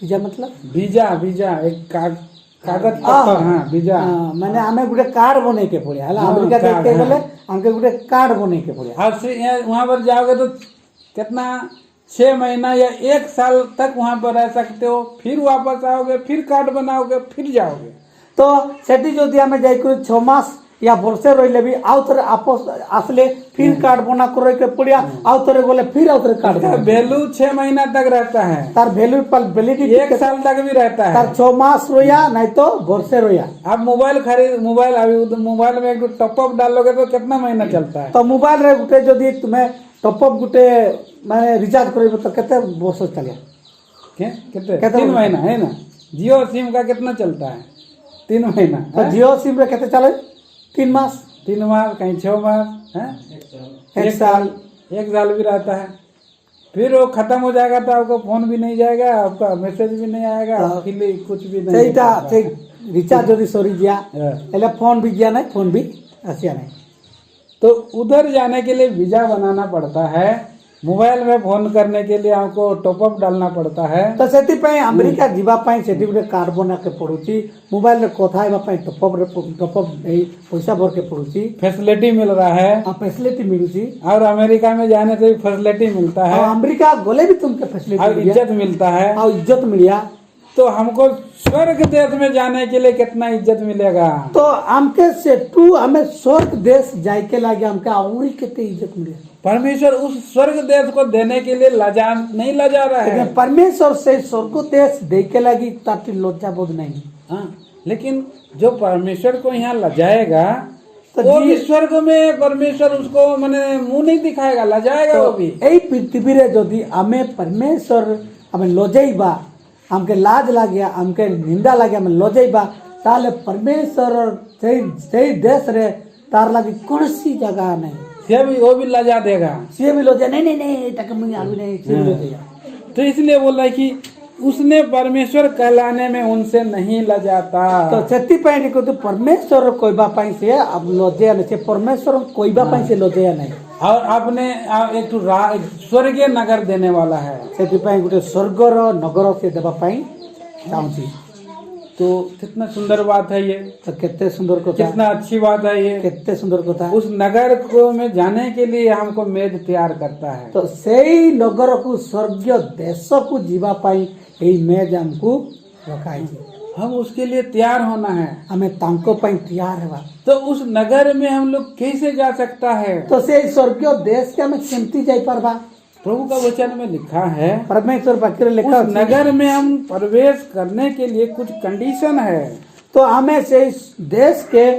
वीजा मतलब वीजा एक कागज पत्र। हाँ वीजा माने हमें गुटे कार्ड बने के पड़िया हला अमेरिका जाके गेले हमके गुटे कार्ड बने के पड़िया। अब से वहाँ पर जाओगे तो कितना 6 महीना या 1 साल तक वहाँ पर रह सकते हो, फिर वापस आओगे, फिर कार्ड बनाओगे, फिर जाओगे। तो सेठी जदि हमें जाई कर 6 मास या वर्षे रहिले भी आउ थरे आपस आसले फिर कार्ड बना कर के पड़िया आउ थरे बोले फिर आउ थरे कार्ड वैल्यू 6 महीना तक रहता है, तार वैल्यू पर वैलिडिटी 1 साल तक भी रहता है, तार 6 मास रोया नहीं तो वर्षे रोया। आप मोबाइल अभी मोबाइल में एक टॉपअप डालोगे तो कितना महीना चलता है। तो मोबाइल रे गुटे जदि तुम्हें टॉपअप गुटे माने रिचार्ज करबो तो केते वर्ष चले कितने 3 महीना है ना। जियो सिम का कितना चलता है 3 महीना। तो जियो सिम रे केते चले 3 मास कहीं 6 मास है, 1 साल भी रहता है। फिर वो खत्म हो जाएगा तो आपको फोन भी नहीं जाएगा, आपका मैसेज भी नहीं आएगा, कुछ भी नहीं। सेटा रिचार्ज यदि सरी दिया एले फोन भी दिया नहीं, फोन भी आसिया नहीं। तो उधर जाने के लिए वीजा बनाना पड़ता है, मोबाइल में फोन करने के लिए आपको टॉपअप डालना पड़ता है। तो सेति पई अमेरिका जीवा पई सेति गुटे कार्ड बना के पड़ुची, मोबाइल रे कथा हेबा पई टॉपअप ए पैसा भर के पड़ुची, फैसिलिटी मिल रहा है। आ फैसिलिटी मिलुची और अमेरिका में जाने से भी फैसिलिटी मिलता है, अमेरिका गोले भी तुमके फैसिलिटी और इज्जत मिलता है, और इज्जत मिलिया। तो हमको स्वर्ग देश में जाने के लिए कितना इज्जत मिलेगा। तो हमके सेटू हमें स्वर्ग देश जाए के लागे हमके औरी कितनी इज्जत मिले। परमेश्वर उस स्वर्ग देश को देने के लिए नहीं लजा रहा है। परमेश्वर से स्वर्ग देश दे के लगी ताकि लज्जा बोध नहीं। हाँ लेकिन जो परमेश्वर को यहाँ लजाएगा तो वो भी स्वर्ग में परमेश्वर उसको माने मुंह नहीं दिखाएगा, लजाएगा तो वो भी। यही पृथ्वी रे यदि हमें परमेश्वर हमें लजाइबा, हमके लाज लागिया, हमके निंदा लागिया, हमें लजाइबा, ताले परमेश्वर सही देश रे तार लगी कौन सी जगह नहीं, वो भी लजा देगा। सी भी लजा नहीं तक मुझे आलू नहीं सी भी लजा। तो इसलिए बोल रहा है कि उसने परमेश्वर कहलाने में उनसे नहीं लजाता। तो सेति पाई को तो परमेश्वर कोईबा पाई से अब लजे नहीं, परमेश्वर कोईबा पाई से लजे नहीं। और आपने एक स्वर्गीय नगर देने वाला है, सेति पाई गुटे स्वर्गर नगर से देबा पाई चाहूची। तो कितना सुंदर बात है ये, तो कितने सुंदर कथा, कितना अच्छी बात है ये, कितने सुंदर कथा। उस नगर को में जाने के लिए हमको मेज तैयार करता है। तो सेई नगर को स्वर्गीय देश को जीवा पाई एई मेज हमको रखाई। हम उसके लिए तैयार होना है। आमे तांको पई तैयार हेबा। तो उस नगर में हम लोग कैसे जा सकता है? तो से स्वर्गीय देश के आमे केमती जाई परबा? प्रभु का वचन में लिखा है, परमेश्वर वाक्य रे लिखा उस नगर में हम प्रवेश करने के लिए कुछ कंडीशन है। तो हमें से इस देश के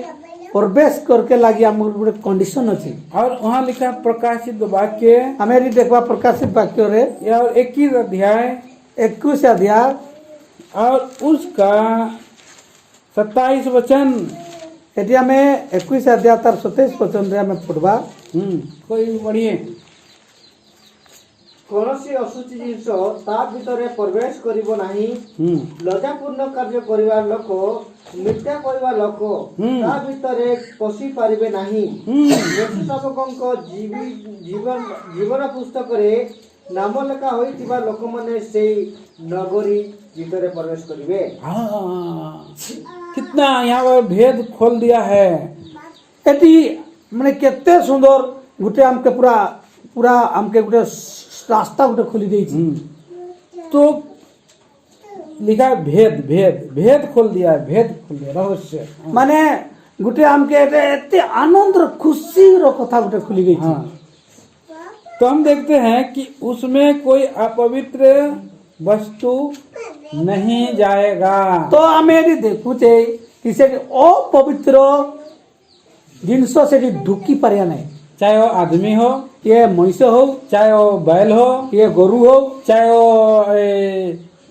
प्रवेश करके लगी हम गोटे कंडीशन अछि। और वहाँ लिखा प्रकाशित वाक्य हमें देखबा प्रकाशित वाक्य रे और 21 अध्याय 21 अध्याय और उसका 27 वचन। एटी हमें 21 अध्याय तार 27 वचन रे हमें पढ़बा। कोई पढ़िए। कौनसी अशुचि जिनिष ता भितर प्रवेश करिबो नाही, लज्जापूर्ण कार्य करिबा लोक, मिथ्या कहिबा लोक ता भितर पशि पारिबे नाही। यीशु शावकଙ୍କ जीवन पुस्तक रे नाम लेखा होइतिबा लोक माने सेई नगरी भितर प्रवेश करिबे। हाँ, कितना यहाँ पर भेद खोल दिया है। एटी माने केते सुंदर गुटे हमके पूरा पूरा हमके गुटे रास्ता गुटे खोली देई छी। तो लिखा है भेद भेद भेद खोल दिया है, भेद खोल दिया, रहस्य। माने गुटे हमके एते आनंद रो खुशी रो कथा गुटे खुली गई छी। हाँ, तो हम देखते हैं कि उसमें कोई अपवित्र वस्तु नहीं जाएगा। तो आमे एटी देखुचे कि से अपवित्र जिनिस से ढुकी पारिया नहीं। चाहे वो आदमी हो, ये मनुष्य हो, चाहे वो बैल हो, ये गोरु हो, चाहे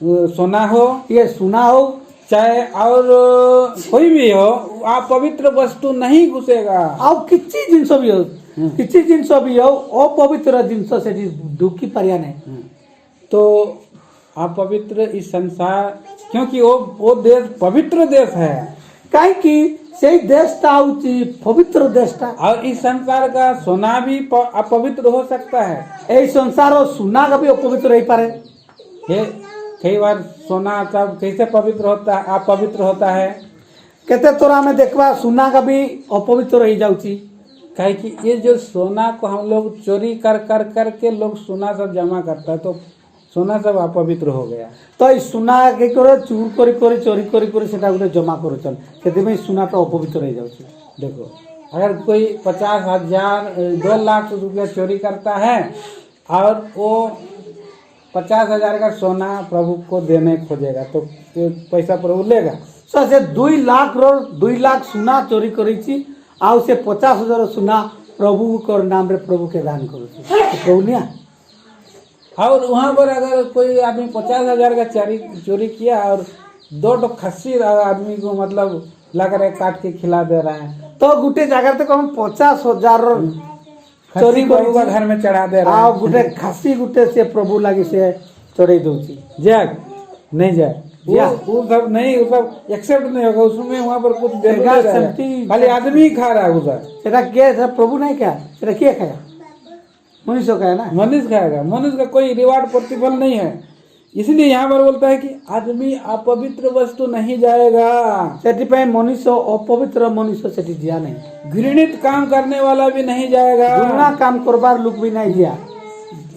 वो सोना हो, ये सुना हो, चाहे और कोई भी हो, आप पवित्र वस्तु नहीं घुसेगा। अब किसी जिनिस भी हो, किसी जिनिस भी हो, अपवित्र जिनिस से ढुकी पारिया नहीं। तो अपवित्र इस संसार, क्योंकि वो देश पवित्र देश है, कहीं कि से देशटा होची पवित्र देशटा। और इस संसार का सोना भी अपवित्र हो सकता है। ए संसार और सुना का भी अपवित्र रही पारे। कई बार सोना सब कैसे पवित्र होता है, अपवित्र होता है। केते तोरा में देखबा सुना का भी अपवित्र रही जाउची। कहे कि ये जो सोना को हम लोग चोरी कर कर करके लोग सोना सब जमा करता है, तो सोना सब अपवित्र हो गया। तो ई सुना के करे चूर करी करी चोरी करी करी सेटा गुटे जमा करूचन, सेति में सुना तो अपवित्र रही जाउची। देखो, अगर कोई 50,000 2 लाख रुपया चोरी करता है और वो 50,000 का सोना प्रभु को देने खोजेगा, तो पैसा प्रभु लेगा। सो से 2 लाख रो 2 लाख सुना चोरी करीची, आउ से 50,000 सुना प्रभु को नाम रे प्रभु के दान करूची, प्रभु निया। और वहाँ पर अगर कोई आदमी 50,000 का चोरी किया और 2 खस्सी आदमी को मतलब ला कर काट के खिला दे रहा है, तो गुटे जगह तक हम 50,000 चोरी प्रभु का घर में चढ़ा दे रहा आ है। गुटे खासी गुटे से प्रभु लगी से चढ़े दउची। जाए नहीं जाए, वो सब नहीं, वो सब एक्सेप्ट नहीं होगा उसमें। वहाँ पर कुछ देगा, खाली आदमी खा रहा है उधर। सेटा के प्रभु नहीं क्या, सेटा के खाया? मनुष्य का है ना, मनुष्य खाएगा। मनुष्य का कोई रिवार्ड प्रतिफल नहीं है। इसलिए यहाँ पर बोलता है कि आदमी अपवित्र वस्तु नहीं जाएगा। सेठी पे मनुष्य अपवित्र मनुष्य सेठी जिया नहीं। घृणित काम करने वाला भी नहीं जाएगा। गुना काम करबार लोग भी नहीं जिया।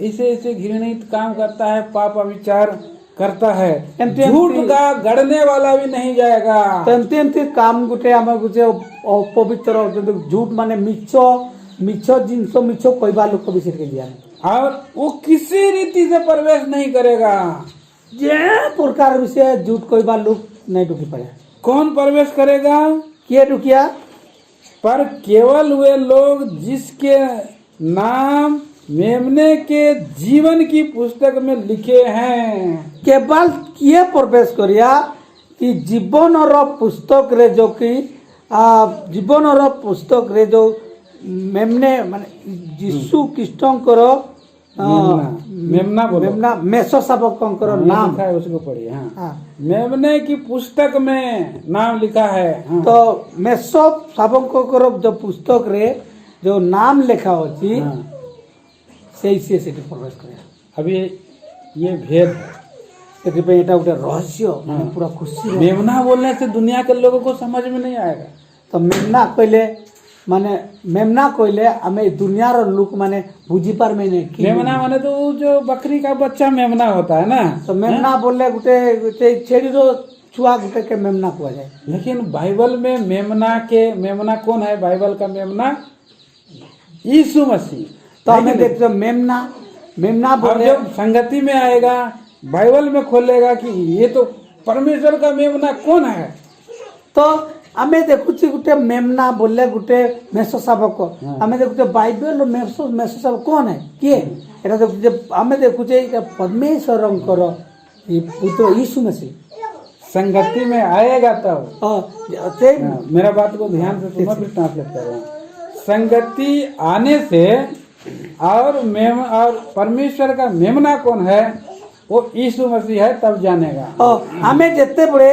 इसे घृणित काम करता है, पाप विचार करता है, एमती झूठ का गढ़ने वाला भी नहीं जाएगा। तो एमती काम गुटे आम गुटे अपवित्र झूठ माने मिछ जिनस मिछ कहबा लोग भी सेठी जिया नहीं। और वो किसी रीति से प्रवेश नहीं करेगा। जे प्रकार विषय झूठ कहबा लोग नहीं ढुकी पड़े। कौन प्रवेश करेगा? के ढुकिया? पर केवल वे लोग जिसके नाम मेमने के जीवन की पुस्तक में लिखे हैं। केवल किए प्रवेश करिया कि जीवन रो पुस्तक रे जो कि जीवन रो पुस्तक रे जो मेमने माने यीशु ख्रीष्टंकर मेमना मेसो शावकंकर नाम लिखा है, उसको पढ़िए। हाँ, हाँ। मेमने की पुस्तक में नाम लिखा है। हाँ। तो मेसो शावकंकर जो पुस्तक रे जो नाम लिखा होची, हाँ। से प्रवेश करे। अभी ये भेद है, सेति एटा गोटे रहस्य माने पूरा खुशी। मेमना बोलने से दुनिया के लोगों को समझ में नहीं आएगा। तो मेमना कहले माने मेमना कहले हमें दुनिया रो लोग माने बुझी पार में नहीं। मेमना माने तो जो बकरी का बच्चा मेमना होता है ना। तो मेमना बोले गुटे छेड़ी रो छुआ गुटे के मेमना कुआ जाए। लेकिन बाइबल में मेमना कौन है? बाइबल का मेमना यीशु मसीह। तो हमें देखते मेमना अब बोले जब संगति में आएगा, बाइबल में खोलेगा कि ये तो परमेश्वर का मेमना कौन है, तो आमे देखुची गुटे मेमना बोले गुटे मेसो शावक आमे देखुचे बाइबल और मेसो शावक कौन है किए एटा देखुचे आमे देखुचे एटा परमेश्वरंकर ई पुत्र यीशु मसीह संगति में आएगा तब। ते मेरा बात को ध्यान से सुनो, फिर ट्रांसलेट कर रहा हूं। संगति आने से और परमेश्वर का मेमना कौन है, वो यीशु मसीह है, तब जानेगा। हमें जिते बड़े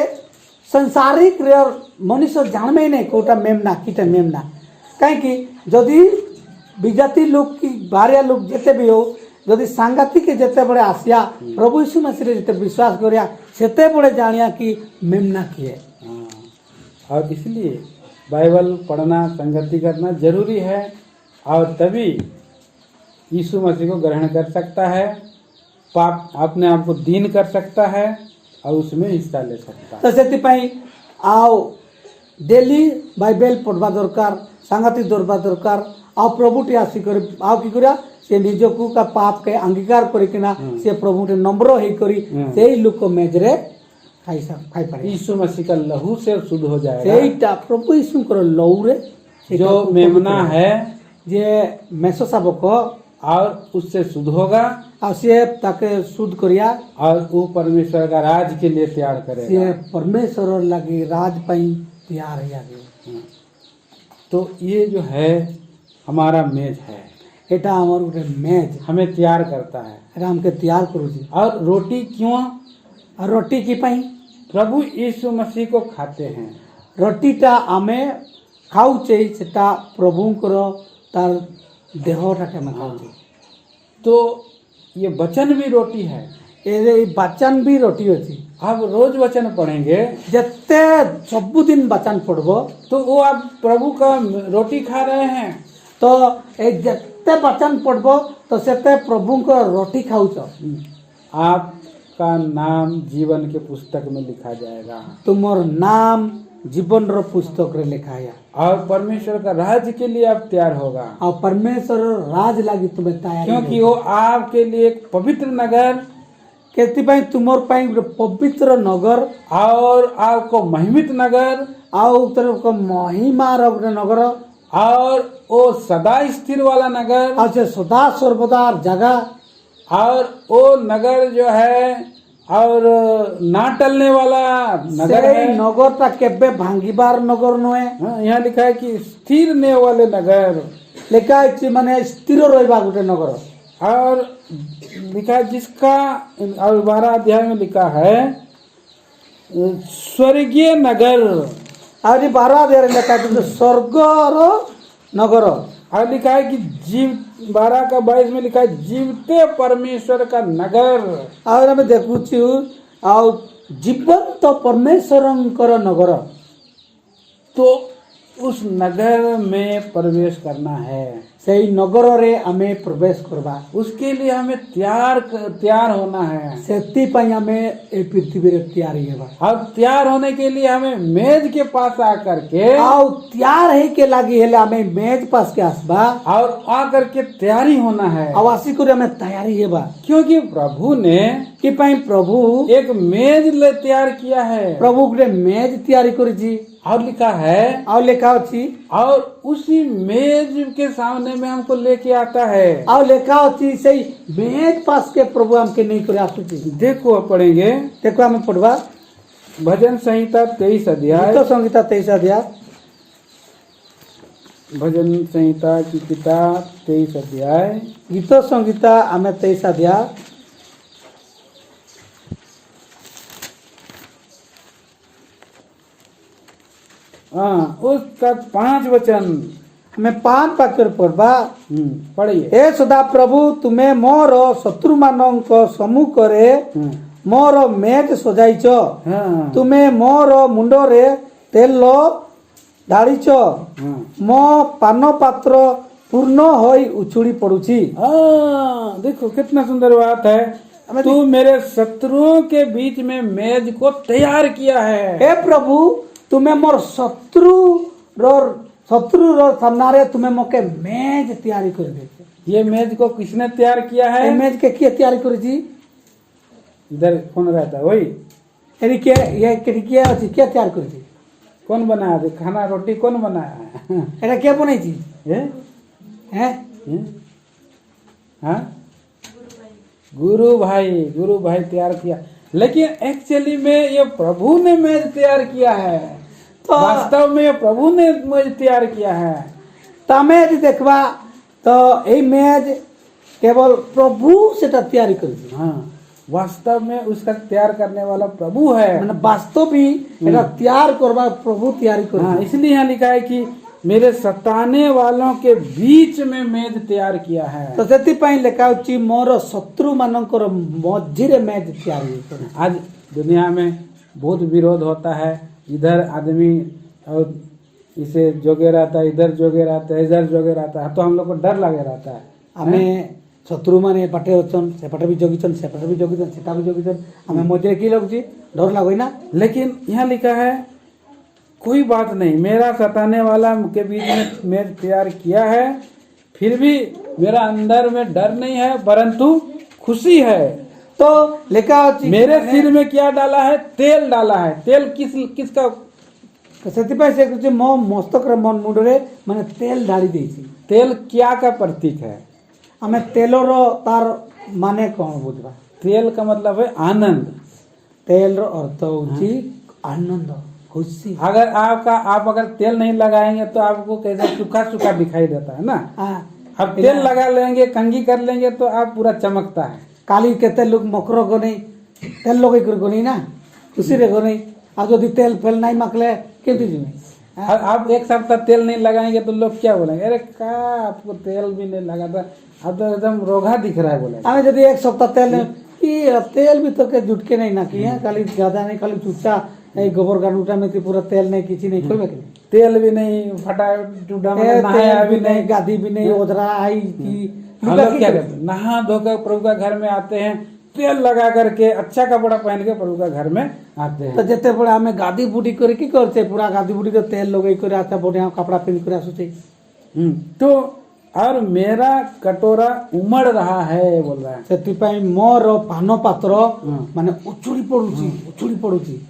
संसारिक मनुष्य जानवे नहीं कोटा मेमना किटे मेमना कहीं जदि विजाति लोग की बारिया लोग जिते भी हो जदि सांगतिक जिते बड़े आसिया प्रभु यीशु मसीह जिते विश्वास करिया सेते बड़े जानिया कि मेमना किए। और इसलिए बाइबल पढ़ना, संगति करना जरूरी है, और तभी यीशु मसीह को ग्रहण कर सकता है, पाप अपने आप को दीन कर सकता है और उसमें हिस्सा ले सकता है। तो से आओ डेली बाइबल पढ़वा दरकार, सांगति दरवा दरकार, आओ प्रभु टी आसी कर आओ की करिया से निजकू का पाप के अंगीकार करिकिना से प्रभु टे नम्र हे करी सेही लोक मेजरे खाई पारे। यीशु मसीह का लहू से शुद्ध हो जाएगा। सेहीटा प्रभु यीशु कर लहू रे जो मेमना है जे मेसो शावक और उससे शुद्ध होगा और से ताके शुद्ध करिया और वो परमेश्वर का राज के लिए तैयार करेगा। से परमेश्वर लगे राज पाई तैयार है आगे। तो ये जो है हमारा मेज है, एटा हमार गोटे मेज हमें तैयार करता है। एटा हमके तैयार करू जी। और रोटी क्यों? और रोटी की पाई प्रभु यीशु मसीह को खाते हैं। रोटीटा आमे खाऊचे सेटा प्रभुंकर तार देहटा के हम खाऊचे। तो ये वचन भी रोटी है। ए वचन भी रोटी अछि। आप रोज वचन पढ़ेंगे जत्ते सबुदिन वचन पढ़बो तो वो आप प्रभु का रोटी खा रहे हैं। तो ए जत्ते वचन पढ़बो तो सेते प्रभुंकर रोटी खाऊच। आपका नाम जीवन के पुस्तक में लिखा जाएगा। तुमर नाम जीवन रो पुस्तक रे लिखा है। और परमेश्वर का राज्य के लिए आप तैयार होगा। और परमेश्वर राज लागी तुम्हें तैयार क्योंकि वो आपके लिए एक पवित्र नगर केति पाई तुमर पाई पवित्र नगर और आपको महिमित नगर आउ तरफ को महिमा रो नगर और वो सदा स्थिर वाला नगर और से सदा सर्वदा जगह और वो नगर जो है और ना टलने वाला नगर है। नगर ता केबे भांगीबार नगर नहे। यहाँ लिखा है कि स्थिर ने वाले नगर लिखा है माने स्थिर रहबा गोटे नगर। और लिखा है जिसका और 12 अध्याय में लिखा है स्वर्गीय नगर। और 12 अध्याय लिखा है स्वर्ग रो नगर। और लिखा है कि जीव 12 का 22 में लिखा है जीवते परमेश्वर का नगर। और हमें देखुछु आउ जीवन तो परमेश्वरंकर नगर। तो उस नगर में प्रवेश करना है। सही नगर रे हमें प्रवेश करबा उसके लिए हमें तैयार होना है। सेति पई हमें ए पृथ्वी रे तैयारी हेबा। और तैयार होने के लिए हमें मेज के पास आकर के आउ तैयार है के लागी हेले हमें मेज पास के आसबा और आकर के तैयारी होना है। आवासी करे हमें तैयारी हेबा क्योंकि प्रभु ने कि पई प्रभु एक मेज तैयार किया है। प्रभु के मेज तैयारी करी जी। और लिखा है और लिखा अछि और उसी मेज के सामने में हमको लेके आता है। और लिखा अछि सही मेज पास के प्रभु हमके नहीं करे आसु जी। देखो पढ़ेंगे, देखो हमें पढ़वा भजन संहिता 23 अध्याय। गीत संहिता 23 अध्याय। भजन संहिता की किताब 23 अध्याय। गीत संहिता हमें 23 अध्याय। हाँ, उसका 5 वचन हमें 5 वाक्य पढ़वा। पढ़िए। ए सदा प्रभु तुम्हें मोर शत्रु मानक सम्मुख रे मोर मेज सजाइच। हाँ। तुम्हें मोर मुंड रे तेल ढाड़ीच। मो पान पात्र पूर्ण होई उछुड़ी पड़ुची। देखो कितना सुंदर बात है। तू मेरे शत्रुओं के बीच में मेज को तैयार किया है। हे प्रभु तुम्हें मोर शत्रु रो सामने तुम्हें मोके मेज तैयारी कर देते। ये मेज को किसने तैयार किया ए है? मेज के किए तैयारी करी? इधर कौन रहता है? वही एरी के ये किए अछि के तैयार करी? कौन बनाया थे खाना रोटी? कौन बनाया है? एरा के बनै छी? हैं? हैं हैं? हाँ? गुरु भाई तैयार किया, लेकिन एक्चुअली में ये प्रभु ने मेज तैयार किया है। तो वास्तव में ये प्रभु ने मेज तैयार किया है। तमे यदि देखबा तो ए मेज केवल प्रभु सेटा तैयारी करी। हाँ, वास्तव में उसका तैयार करने वाला प्रभु है। माने वास्तव भी एरा तैयार करबा प्रभु तैयारी करी। हाँ, इसलिए यहाँ लिखा है कि मेरे सताने वालों के बीच में मेज तैयार किया है। तो सेति पई लेखा अछि मोर शत्रु मानकर मझिरे मेज तैयारी करी। आज दुनिया में बहुत विरोध होता है। इधर आदमी और इसे जोगे रहता है, इधर जोगे रहता है, इधर जोगे रहता है, तो हम लोग को डर लगे रहता है। हमें शत्रु माने पटे अछन से पटे भी जोगिछन से पटे भी जोगिछन सेटा भी जोगिछन हमें मझिरे की लगछि डर लागोई ना। लेकिन यहाँ लिखा है कोई बात नहीं, मेरा सताने वाला के बीच में मेज तैयार किया है, फिर भी मेरा अंदर में डर नहीं है परंतु खुशी है। तो लेखा अछि मेरे सिर में क्या डाला है? तेल डाला है। तेल किसका? ସେଥିପାଇଁ ସେ କହୁଛି ମୋ ମସ୍ତକରେ ମୋ ମୁଣ୍ଡରେ ମାନେ ତେଲ ଢାଳି ଦେଇଛି। तेल क्या का प्रतीक है? ଆମେ ତେଲର ତାର ମାନେ କଣ ବୁଝବା? तेल का मतलब है आनंद। ତେଲର ଅର୍ଥ ହଉଛି ଆନନ୍ଦ खुशी। अगर आप अगर तेल नहीं लगाएंगे तो आपको कैसा सूखा सूखा दिखाई देता है ना। अब तेल लगा लेंगे, कंघी कर लेंगे तो आप पूरा चमकता है। काली केते लोग मकर गने तेल लगे कर गनी ना खुशी रे गने। आ जदि तेल फेल नहीं मकले केति जिमे। आप एक सप्ताह तेल नहीं लगाएंगे तो लोग क्या बोलेंगे? अरे का आपको तेल भी नहीं लगा था, अब तो एकदम रोगा दिख रहा है बोले। हमें जदि एक सप्ताह तेल भी तो के जुटके नहीं ना किए खाली ज्यादा नहीं खाली चुच्चा गोबर गानुटा में पूरा तेल नहीं किसी नहीं कोई तेल भी नहीं फटा टूटा, नहाया भी नहीं, गादी भी नहीं ओदरा आई की हम लोग क्या करते हैं? नहा धोकर प्रभु का घर में आते हैं, तेल लगा करके अच्छा कपड़ा पहन के प्रभु का घर में आते हैं। तो जिते बड़ा हमें गादी बूढ़ी करे की करते पूरा गादी बूढ़ी तो तेल लगे करे आता बढ़िया कपड़ा पहन कर आसुते। तो और मेरा कटोरा उमड़ रहा है बोल रहा है। से मोर पान पात्र माने उछुड़ी पड़ुची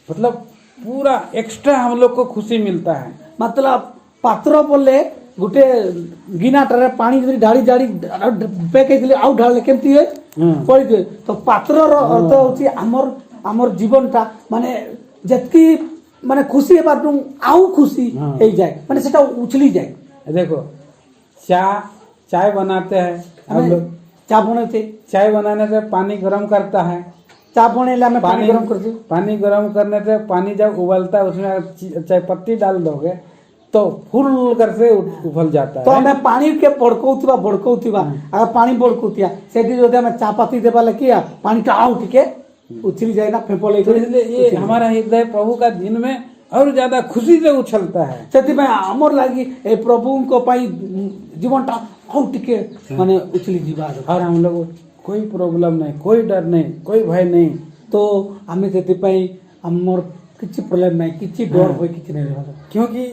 मतलब पूरा एक्स्ट्रा हम लोग को खुशी मिलता है। मतलब पात्र बोले गोटे गिनाटारे पानी जदि ढाली ढाली पेके दिले आउ ढाले केमती है पड़ी दिए। तो पात्रर अर्थ होची हमर जीवनटा माने जतकी माने खुशी हेबार आउ खुशी हो जाए माने सेटा उछली जाए। देखो चाय बनाते हैं हम लोग। चाय बनाने से पानी गर्म करता है। चा बनेला में पानी गर्म करती। पानी गर्म करने से पानी जब उबलता है उसमें चाय पत्ती डाल दोगे तो फुल कर से उबल जाता है। तो हमें पानी के बड़कौथिबा अगर पानी बड़कौतिया सेठी जो हमें चा पत्ती देबा लकिया पानी टा आउट के उछली जाए ना फेंपले। तो इसलिए ये हमारा हृदय प्रभु का दिन में और ज्यादा खुशी से उछलता है। सेठी में हमर लागी ए प्रभु को पाई जीवन टा आउट के माने उछली जीवा। और हम लोग कोई प्रॉब्लम नहीं, कोई डर नहीं, कोई भय नहीं। तो आम से आमर किसी प्रॉब्लम नहीं किसी डर हो किसी नहीं रहा क्योंकि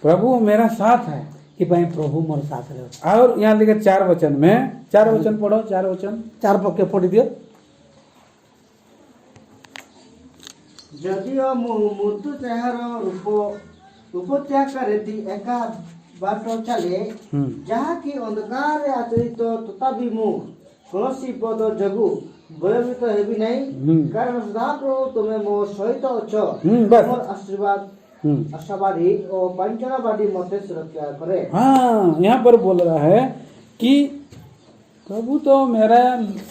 प्रभु मेरा साथ है। कि प्रभु मोर साथ रहे। और यहाँ लिखे 4 वचन में 4 वचन पढ़ो। 4 वचन 4 पक्के पढ़ी दियो। ଯଦିଓ ମୁଁ ମୃତ୍ୟୁ ଚାହାର ଉପତ୍ୟାଗ କରେତି ଏକା ବାଟ ଚାଲେ ଯାହାକି ଅନ୍ଧକାରରେ ଆଚରିତ ତଥାପି ମୁଁ କୌଣସି ପଦ ଯୋଗୁଁ ଭୟଭୀତ ହେବି ନାହିଁ କାରଣ ସଦାପ୍ରଭୁ ତୁମେ ମୋ ସହିତ ଅଛ। ମୋର आशावादी और पंचनावादी मते सुरक्षा करे। हाँ, यहाँ पर बोल रहा है कि प्रभु तो मेरा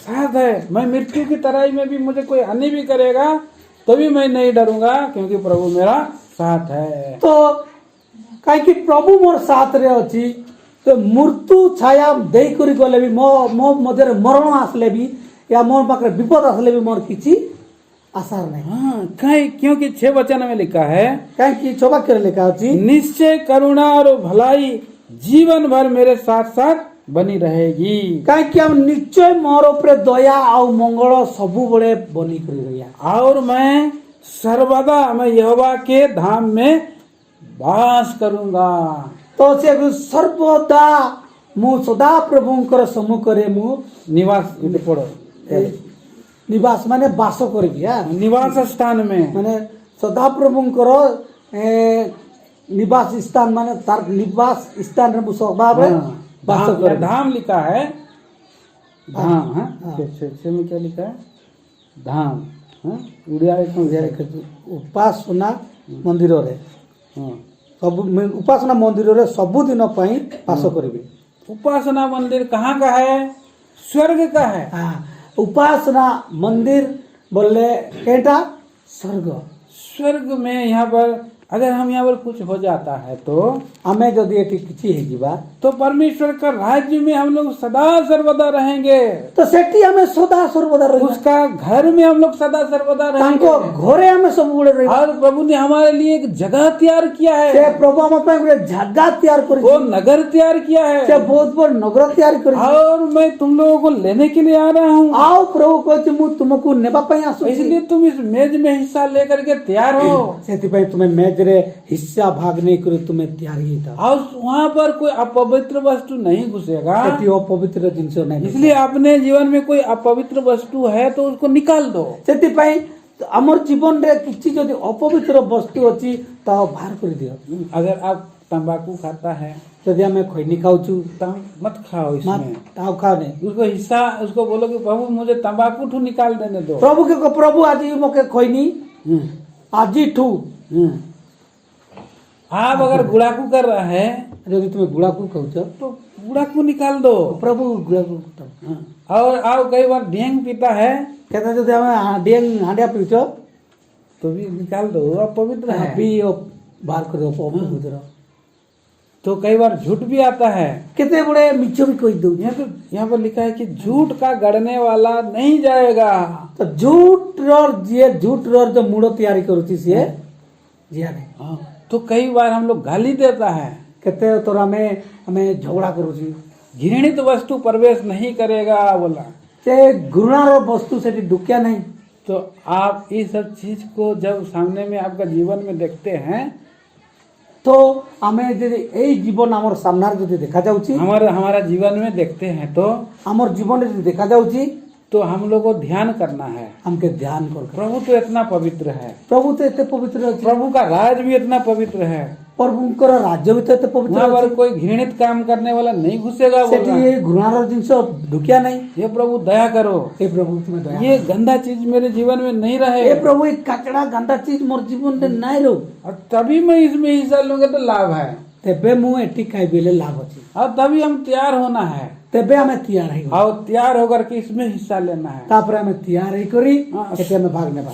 साथ है। मैं मृत्यु की तराई में भी मुझे कोई हानि भी करेगा तो भी मैं नहीं डरूंगा क्योंकि प्रभु मेरा साथ है। तो कहीं प्रभु मोर साथ रे अच्छी तो मृत्यु छाया दे करी गले भी मो मध्य मरण आसले भी या मोर पाखे विपद आसले भी मोर किसी आसार नहीं। हाँ, कहीं क्योंकि 6 वचन में लिखा है कहीं 6 वाक्य लिखा अच्छी निश्चय करुणा और भलाई जीवन भर मेरे साथ साथ बनी रहेगी। कहीं हम निश्चय मोर ऊपर दया आउ मंगल सबु बड़े बनी करी रहिया। और मैं सर्वदा मैं यहोवा के धाम में वास करूंगा। तो से सर्वदा मु सदा प्रभुंकर सम्मुखरे मु निवास ये पढ़ो निवास माने बास करी निवास स्थान में माने सदा प्रभुंकर निवास स्थान माने तार निवास स्थान रे सदा रे बास धाम, करे। धाम लिखा है धाम। हाँ। छे में क्या लिखा है धाम। हाँ उड़िया उपासना मंदिर रे हाँ। सब उपासना मंदिर रे सब दिन पई बास करिवे। उपासना मंदिर कहाँ का है? स्वर्ग का है। हाँ उपासना मंदिर बोले केटा स्वर्ग। स्वर्ग में यहाँ पर अगर हम यहाँ पर कुछ हो जाता है तो हमें जदि एटी किछि हे जिबा तो परमेश्वर का राज्य में हम लोग सदा सर्वदा रहेंगे। तो सेठी हमें सदा सर्वदा रही उसका घर में हम लोग सदा सर्वदा रहेंगे। तांको घरे हमें सब गुड़े रही और प्रभु ने हमारे लिए एक जगह तैयार किया से है। प्रभु हम पे गुड़े जगह तैयार करी वो नगर तैयार किया से है बहुत बड़ नगर तैयार करी। और मैं तुम लोगों को लेने के लिए आ रहा हूँ। आओ प्रभु कहते मु तुमको नेबा पई आसु इसलिए तुम इस मेज में हिस्सा लेकर के तैयार हो। सेति पई तुम्हें मेज रे हिस्सा भाग नहीं करी तुम्हें तैयार ही था। और वहाँ पर कोई अपवित्र वस्तु नहीं घुसेगा। सेति अपवित्र जिंस नहीं। इसलिए अपने जीवन में कोई अपवित्र वस्तु है तो उसको निकाल दो। सेति पई हमर जीवन रे किछि जदि अपवित्र वस्तु अछि ता बाहर कर दियो। अगर आप तंबाकू खाता है जदि हमें खैनी खाउछु तो मत खाओ मत इसमें। ताऊ खाओ नहीं। उसको हिस्सा उसको बोलो कि प्रभु मुझे तंबाकू ठू निकाल देने दो। प्रभु के को प्रभु आज मके खैनी हम्म, आज ठू हम्म। आप अगर गुड़ाकू कर रहा है यदि तुम्हें गुड़ाकू कहूछ तो गुड़ाकू निकाल दो। प्रभु गुड़ाकू और आप कई बार ढेंग पीता है कहता जदि हमें डेंग हांडिया पीछ तो भी निकाल दो, अपवित्र है। भी बाहर कर दो अपवित्र। तो कई बार झूठ भी आता है। केते गुड़े मिछ भी कहि दउ। यहाँ पर लिखा है कि झूठ का गढ़ने वाला नहीं जाएगा। तो झूठ रो जो मूड तैयारी करूची से जिया रे हाँ, तो कई बार हम लोग गाली देता है। केते तोरा में हमें झगड़ा करूची घृणित वस्तु प्रवेश नहीं करेगा बोला। से घृणा रो वस्तु से ढुकिया नहीं। तो आप इस सब चीज को जब सामने में आपका जीवन में देखते हैं तो हमें यदि एई जीवन हमर सामने जदि देखा जाउची हमारा जीवन में देखते हैं तो हमर जीवन यदि देखा जाउची तो हम लोग को ध्यान करना है। हमके ध्यान कर प्रभु तो इतना पवित्र है। प्रभु तो इतने पवित्र अछि। प्रभु का राज भी इतना पवित्र है। प्रभुंकर राज्य भी तो इतने पवित्र वहाँ पर अछि। कोई घृणित काम करने वाला नहीं घुसेगा बोल सेठी रहा है। ये घृणार जिनस ढुकिया नहीं। ये प्रभु दया करो, हे प्रभु तुम्हें दया ये गंदा चीज मेरे जीवन में नहीं रहे। हे प्रभु एक कचड़ा गंदा चीज मोर जीवन में नहीं रहो। और तभी मैं इसमें हिस्सा लूंगा तो लाभ है। तेबे मु एटी खाइबेले लाभ अछि। और तभी हम तैयार होना है। तेबे हमें तैयार है और तैयार होकर के इसमें हिस्सा लेना है। तापर हमें तैयार है करी हाँ। एटे में भागने बा।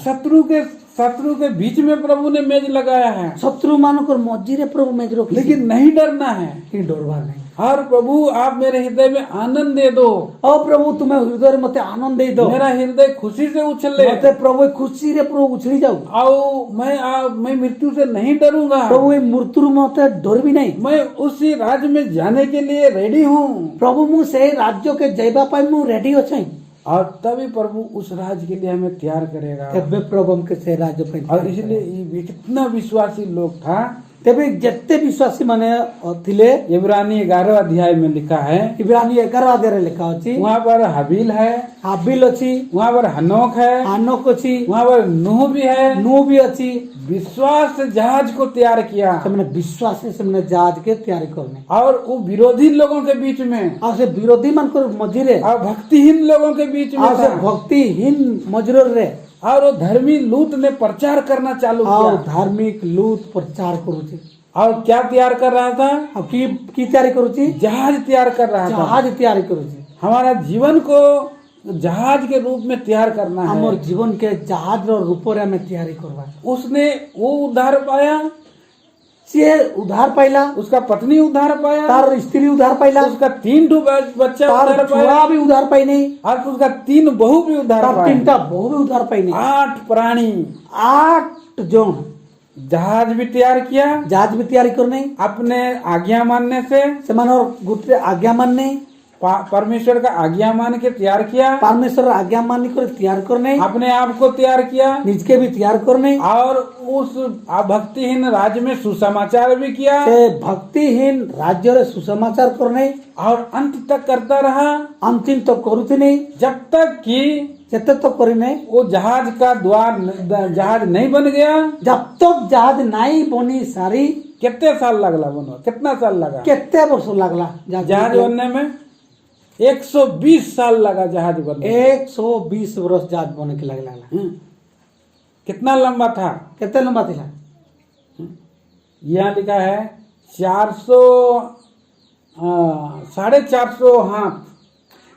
शत्रु के बीच में प्रभु ने मेज लगाया है। शत्रु मानकर मझिरे प्रभु मेज रखी। लेकिन नहीं डरना है। ये डरवा नहीं। और प्रभु आप मेरे हृदय में आनंद दे दो। ओ प्रभु तुम्हें हृदय मते आनंद दे दो। मेरा हृदय खुशी से उछले। मते प्रभु खुशी रे प्रभु उछली जाऊ। आओ मैं मृत्यु से नहीं डरूंगा। प्रभु ये मृत्यु मते डर भी नहीं। मैं उसी राज्य में जाने के लिए रेडी हूँ। प्रभु मु से राज्य के जैबा पाई मु रेडी अछि। और तभी प्रभु उस राज्य के लिए हमें तैयार करेगा। तबे प्रभु हमके से राज्य पे। और इसलिए ये कितना विश्वासी लोग था। तबे जितने विश्वासी माने थिले इब्रानी 11 अध्याय में लिखा है। इब्रानी 11 अध्याय लिखा अछि। वहाँ पर हाबिल है, हाबिल अछि। वहाँ पर हनोक है, हनोक अछि। वहाँ पर नूह भी है, नूह भी अछि। विश्वास से जहाज को तैयार किया। तो मैंने विश्वास से मैंने जहाज के तैयारी करने। और वो विरोधी लोगों के बीच में और से विरोधी मन को मझिरे और भक्तिहीन लोगों के बीच में और से था। भक्तिहीन मजरूर रे और वो धर्मी लूत ने प्रचार करना चालू और किया। धार्मिक लूट प्रचार करूची। और क्या तैयार कर रहा था? अब की तैयारी करूची? जहाज तैयार कर रहा था। जहाज तैयारी करूची। हमारा जीवन को जहाज के रूप में तैयार करना है। हमर जीवन के जहाज रो रूप रे हमें तैयारी करवा। उसने वो उद्धार पाया, से उद्धार पाइला। उसका पत्नी उद्धार पाया, तार स्त्री उद्धार पाइला। उसका 3 बच्चा उद्धार पाया, छुआ भी उद्धार पाई नहीं। और उसका 3 बहू भी उद्धार तार पाया। 3टा बहू भी उद्धार पाई नहीं। 8 प्राणी, 8 जन जहाज भी तैयार किया। जहाज भी तैयारी करने अपने आज्ञा मानने से सेमानर गुटे आज्ञा मानने परमेश्वर का आज्ञा मान के तैयार किया, परमेश्वर आज्ञा मानी कर तैयार करने, अपने आप को तैयार किया, निज के भी तैयार करने, और उस भक्तिहीन राज्य में सुसमाचार भी किया, से भक्तिहीन राज्य रे सुसमाचार करने, और अंत तक करता रहा, अंतिम तो करुती नहीं, जब तक कि जते तो करी नहीं, वो जहाज का जहाज नहीं बन गया। जब तक जहाज नहीं बनी सारी, कितने साल लगला बनो, कितना साल लगा कितने वर्ष लगला जहाज बनने में? 120 साल लगा जहाज बनने में। 120 वर्ष जहाज बने के लगला। कितना लंबा था? कितने लंबा था? यहाँ लिखा है 400 450 हाथ,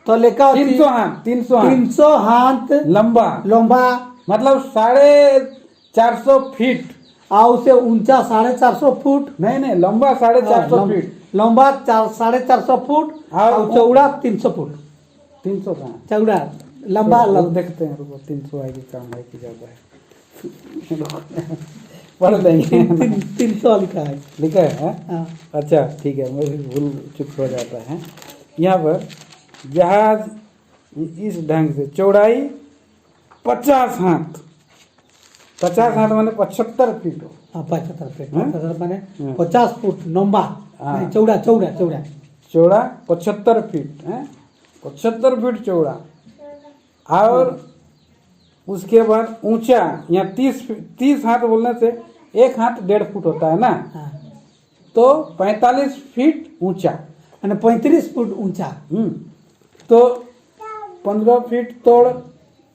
तो लेकर 300 हाथ, 300 हाथ लंबा, लंबा, मतलब 450 फीट, और उसे ऊंचा 450 फुट, नहीं लंबा 450 फीट, लंबा 450 फुट, और चौड़ा 300 फुट। 300 का चौड़ा लंबा तो देखते हैं, रुको 300 है कि कम है कि ज्यादा है पढ़ लेंगे। 300 लिखा है। लिखा है हाँ। अच्छा ठीक है, मैं भी भूल चुक हो जाता है। यहाँ पर जहाज इस ढंग से चौड़ाई 50 हाथ, 50 हाथ माने 75 फीट हो। 75 फीट, हाँ? 75 माने हाँ। 50 फुट लंबा, हाँ। नहीं, चौड़ा चौड़ा चौड़ा चौड़ा 75 फीट है, 75 फीट चौड़ा, और उसके बाद ऊंचा यहाँ 30 हाथ बोलने से एक हाथ 1.5 फुट होता है ना, हाँ। तो 45 फीट ऊंचा, माने 35 फुट ऊंचा। तो 15 फीट तोड़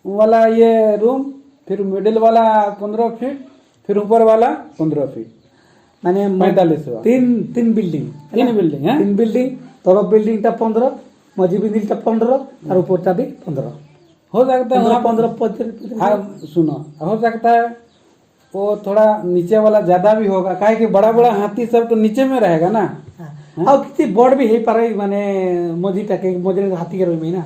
वाला ये रूम, फिर मिडिल वाला 15 फीट, फिर ऊपर वाला 15 फीट, माने 45 हुआ। तीन बिल्डिंग, तीन बिल्डिंग है, 3 बिल्डिंग, तल बिल्डिंग टा 15, मझी बिल्डिंग टा 15, और ऊपर टा भी 15। हो सकता है 15 हाँ सुनो, हो सकता है वो थोड़ा नीचे वाला ज्यादा भी होगा, काहे कि बड़ा बड़ा हाथी सब तो नीचे में रहेगा ना। और किसी बड़ भी है पारे, माने मझीटा के मझे हाथी के रही ना,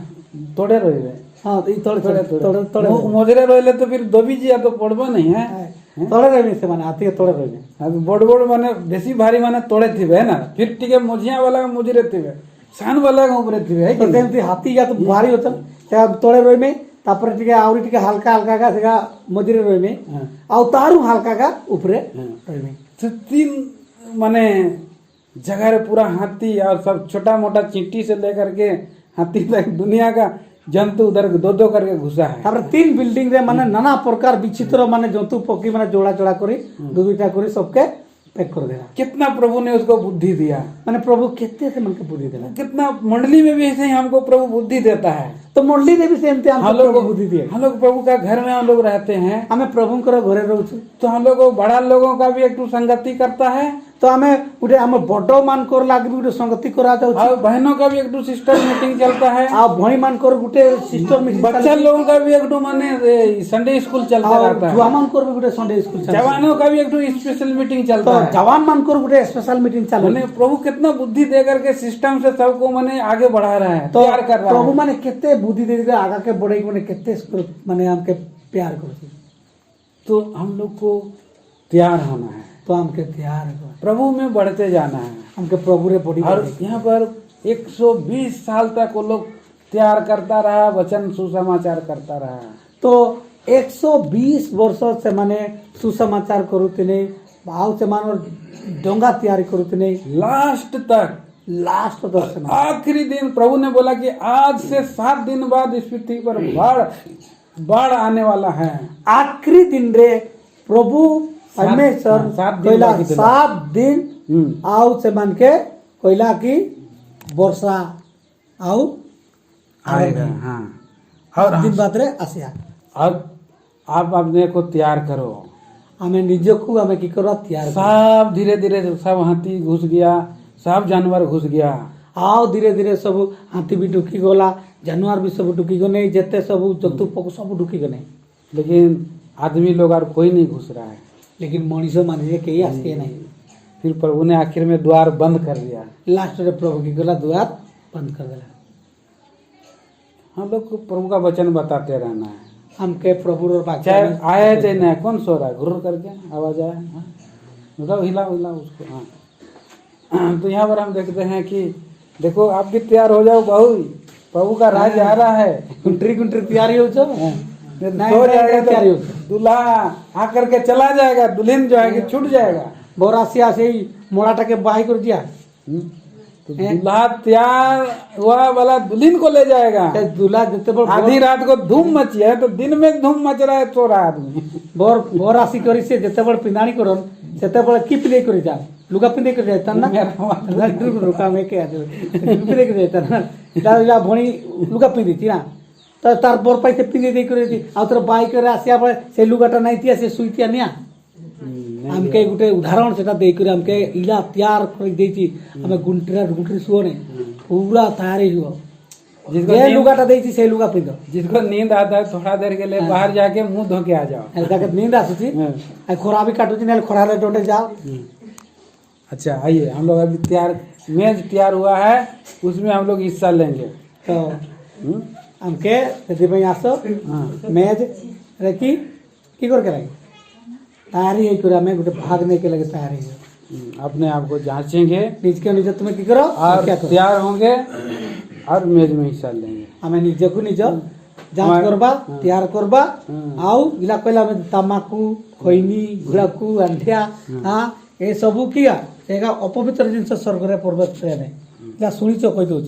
तोड़े रहे। हाँ, तो तोड़े तोड़े तोड़े तोड़े मोजरे रहले तो फिर दबी जिया तो पड़बो नहीं है, तोड़े रही से माने हाथी के तोड़े रही। बड़ बड़ माने बेसी भारी माने तोड़े थिबे ना, फिर टिके मोजिया वाला मोजरे थिबे, सान वाला ऊपरे थिबे है तो तेमती हाथी या तो भारी होता क्या तोड़े रही में, तापर टिके आवरी टिके हल्का हल्का का सेगा मझरे रही में, और तारू हल्का का ऊपरे रही में। तो 3 माने जगह रे पूरा हाथी, और सब छोटा मोटा चींटी से लेकर के हाथी तक दुनिया का जंतु उधर 2-2 करके घुसा है। तापर 3 बिल्डिंग रे माने नाना प्रकार विचित्र माने जंतु पक्षी माने जोड़ा जोड़ा करी 2-2टा करी सबके पैक कर देना। कितना प्रभु ने उसको बुद्धि दिया, माने प्रभु कितने से मन के बुद्धि देना। कितना मंडली में भी ऐसे ही हमको प्रभु बुद्धि देता है। तो मंडली ने भी सेम ते हम हमको लोग प्रभु बुद्धि दिए। हम लोग प्रभु का घर में हम लोग रहते हैं, हमें प्रभु कर घरे रहू, तो हम लोग बड़ा लोगों का भी एक संगति करता है, तो हमें गोटे आम बड़ मान कर लाग गोटे संगति करा जाउछि, और बहनों का भी एक सिस्टर मीटिंग चलता है, आ भाई मान कर गोटे सिस्टर मीटिंग, बच्चा लोगों का भी एक माने संडे स्कूल चलता रहता है, जुआ मान कर भी गोटे संडे स्कूल चलता, जवानों का भी एक स्पेशल मीटिंग चलता तो है। जवान मान कर गोटे स्पेशल मीटिंग चालू। माने प्रभु कितना बुद्धि दे करके सिस्टम से सबको माने आगे बढ़ा रहा है, तो प्यार कर रहा प्रभु है। माने केते बुद्धि दे के आगा के बढ़े माने केते माने हमके प्यार करछि, तो हम लोग को तैयार होना है, तो हमके तैयार है, प्रभु में बढ़ते जाना है। हमके प्रभु रे बड़ी और यहाँ पर 120 साल तक वो लोग तैयार करता रहा, वचन सुसमाचार करता रहा। तो 120 वर्ष से माने सुसमाचार करुतने, भाव से मानो डोंगा तैयारी करुतने, लास्ट तक, लास्ट दर्शन आखिरी दिन प्रभु ने बोला कि आज से 7 दिन बाद इस पृथ्वी पर बाढ़ आने वाला है। आखिरी दिन रे प्रभु परमेश्वर 7 दिन कहला बाकी थे। 7 दिन आउ से मान के कहला कि वर्षा आउ आएगा। हाँ, और दिन बाद रे आसिया। अब आप अपने को तैयार करो। हमें निजको हमें की करो तैयार करो। सब धीरे धीरे सब हाथी घुस गया, सब जानवर घुस गया, आओ धीरे धीरे सब हाथी भी ढुकी गला, जानवर भी सब ढुकी गने, जेते सब जंतु पशु सब ढुकी गने, लेकिन आदमी लोग और कोई नहीं घुस रहा है। लेकिन मनुष्य मानिए कहीं आसे नहीं। फिर प्रभु ने आखिर में द्वार बंद कर दिया। लास्ट रे प्रभु की गला द्वार बंद कर दिला। हम लोग को प्रभु का वचन बताते रहना है, हमके प्रभु और वाक्य चाहे में- आए चाहे ना। कौन सो रहा है? घुर करके आवाज आया, हाँ? मतलब हिला उसको। हाँ, तो यहाँ पर हम देखते हैं कि देखो आप भी तैयार हो जाओ बहू, प्रभु का राज आ रहा है। गुंटरी गुंटरी तैयारी हो जाओ हो जाएगा तैयारी हो तो दूल्हा आकर के चला जाएगा, दुल्हन जो है कि छूट जाएगा। बोरासी आसे मोड़ाटा के बाई कर दिया तो दूल्हा तैयार हुआ वाला दुल्हन को ले जाएगा। दूल्हा जिते आधी रात को धूम मची है तो दिन में धूम मच रहा है तो आदमी। बोरासी करी से जिते पिंधाणी करन सेते की पिले कर जा लुगा पिंधे कर जाता ना रुका में के पिंधे कर जाता ना या भणी लुगा पिंधी थी ना तो तार बोर पाई से पिंधे दे कर थी आ तोर बाई करे आसिया पड़े से लुगाटा नहीं थी से सुईतिया निया हमके गुटे उदाहरण सेटा दे कर हमके इला तैयार कर देती हमें गुंटरी सुने पूरा तैयारी हुआ जिसको लुगाटा देती से लुगा पिंधो। जिसको नींद आता है थोड़ा देर के लिए बाहर जाके मुंह धो के आ जाओ। जाके नींद आती खोरा भी काटू थी खोरा ले डोंडे जाओ। अच्छा आइए हम लोग अभी तैयार मेज तैयार हुआ है उसमें हम लोग हिस्सा लेंगे। तो हमके से आसो मेज रखी की कर रखी तैयारी है पूरा में गोटे भागने के लगे तैयारी है। अपने आप को जांचेंगे निज के निज तुम्हें की करो और तैयार होंगे और मेज में हिस्सा लेंगे। हमें निज को निज जांच करबा तैयार करबा आउ इला कहला में तमाकू खैनी गुड़ाकू अंधिया हाँ ये सबू किया एगा अपवित्र जिनस स्वर्ग रे प्रवेश करे नहीं या सुनिच कहि दउछ।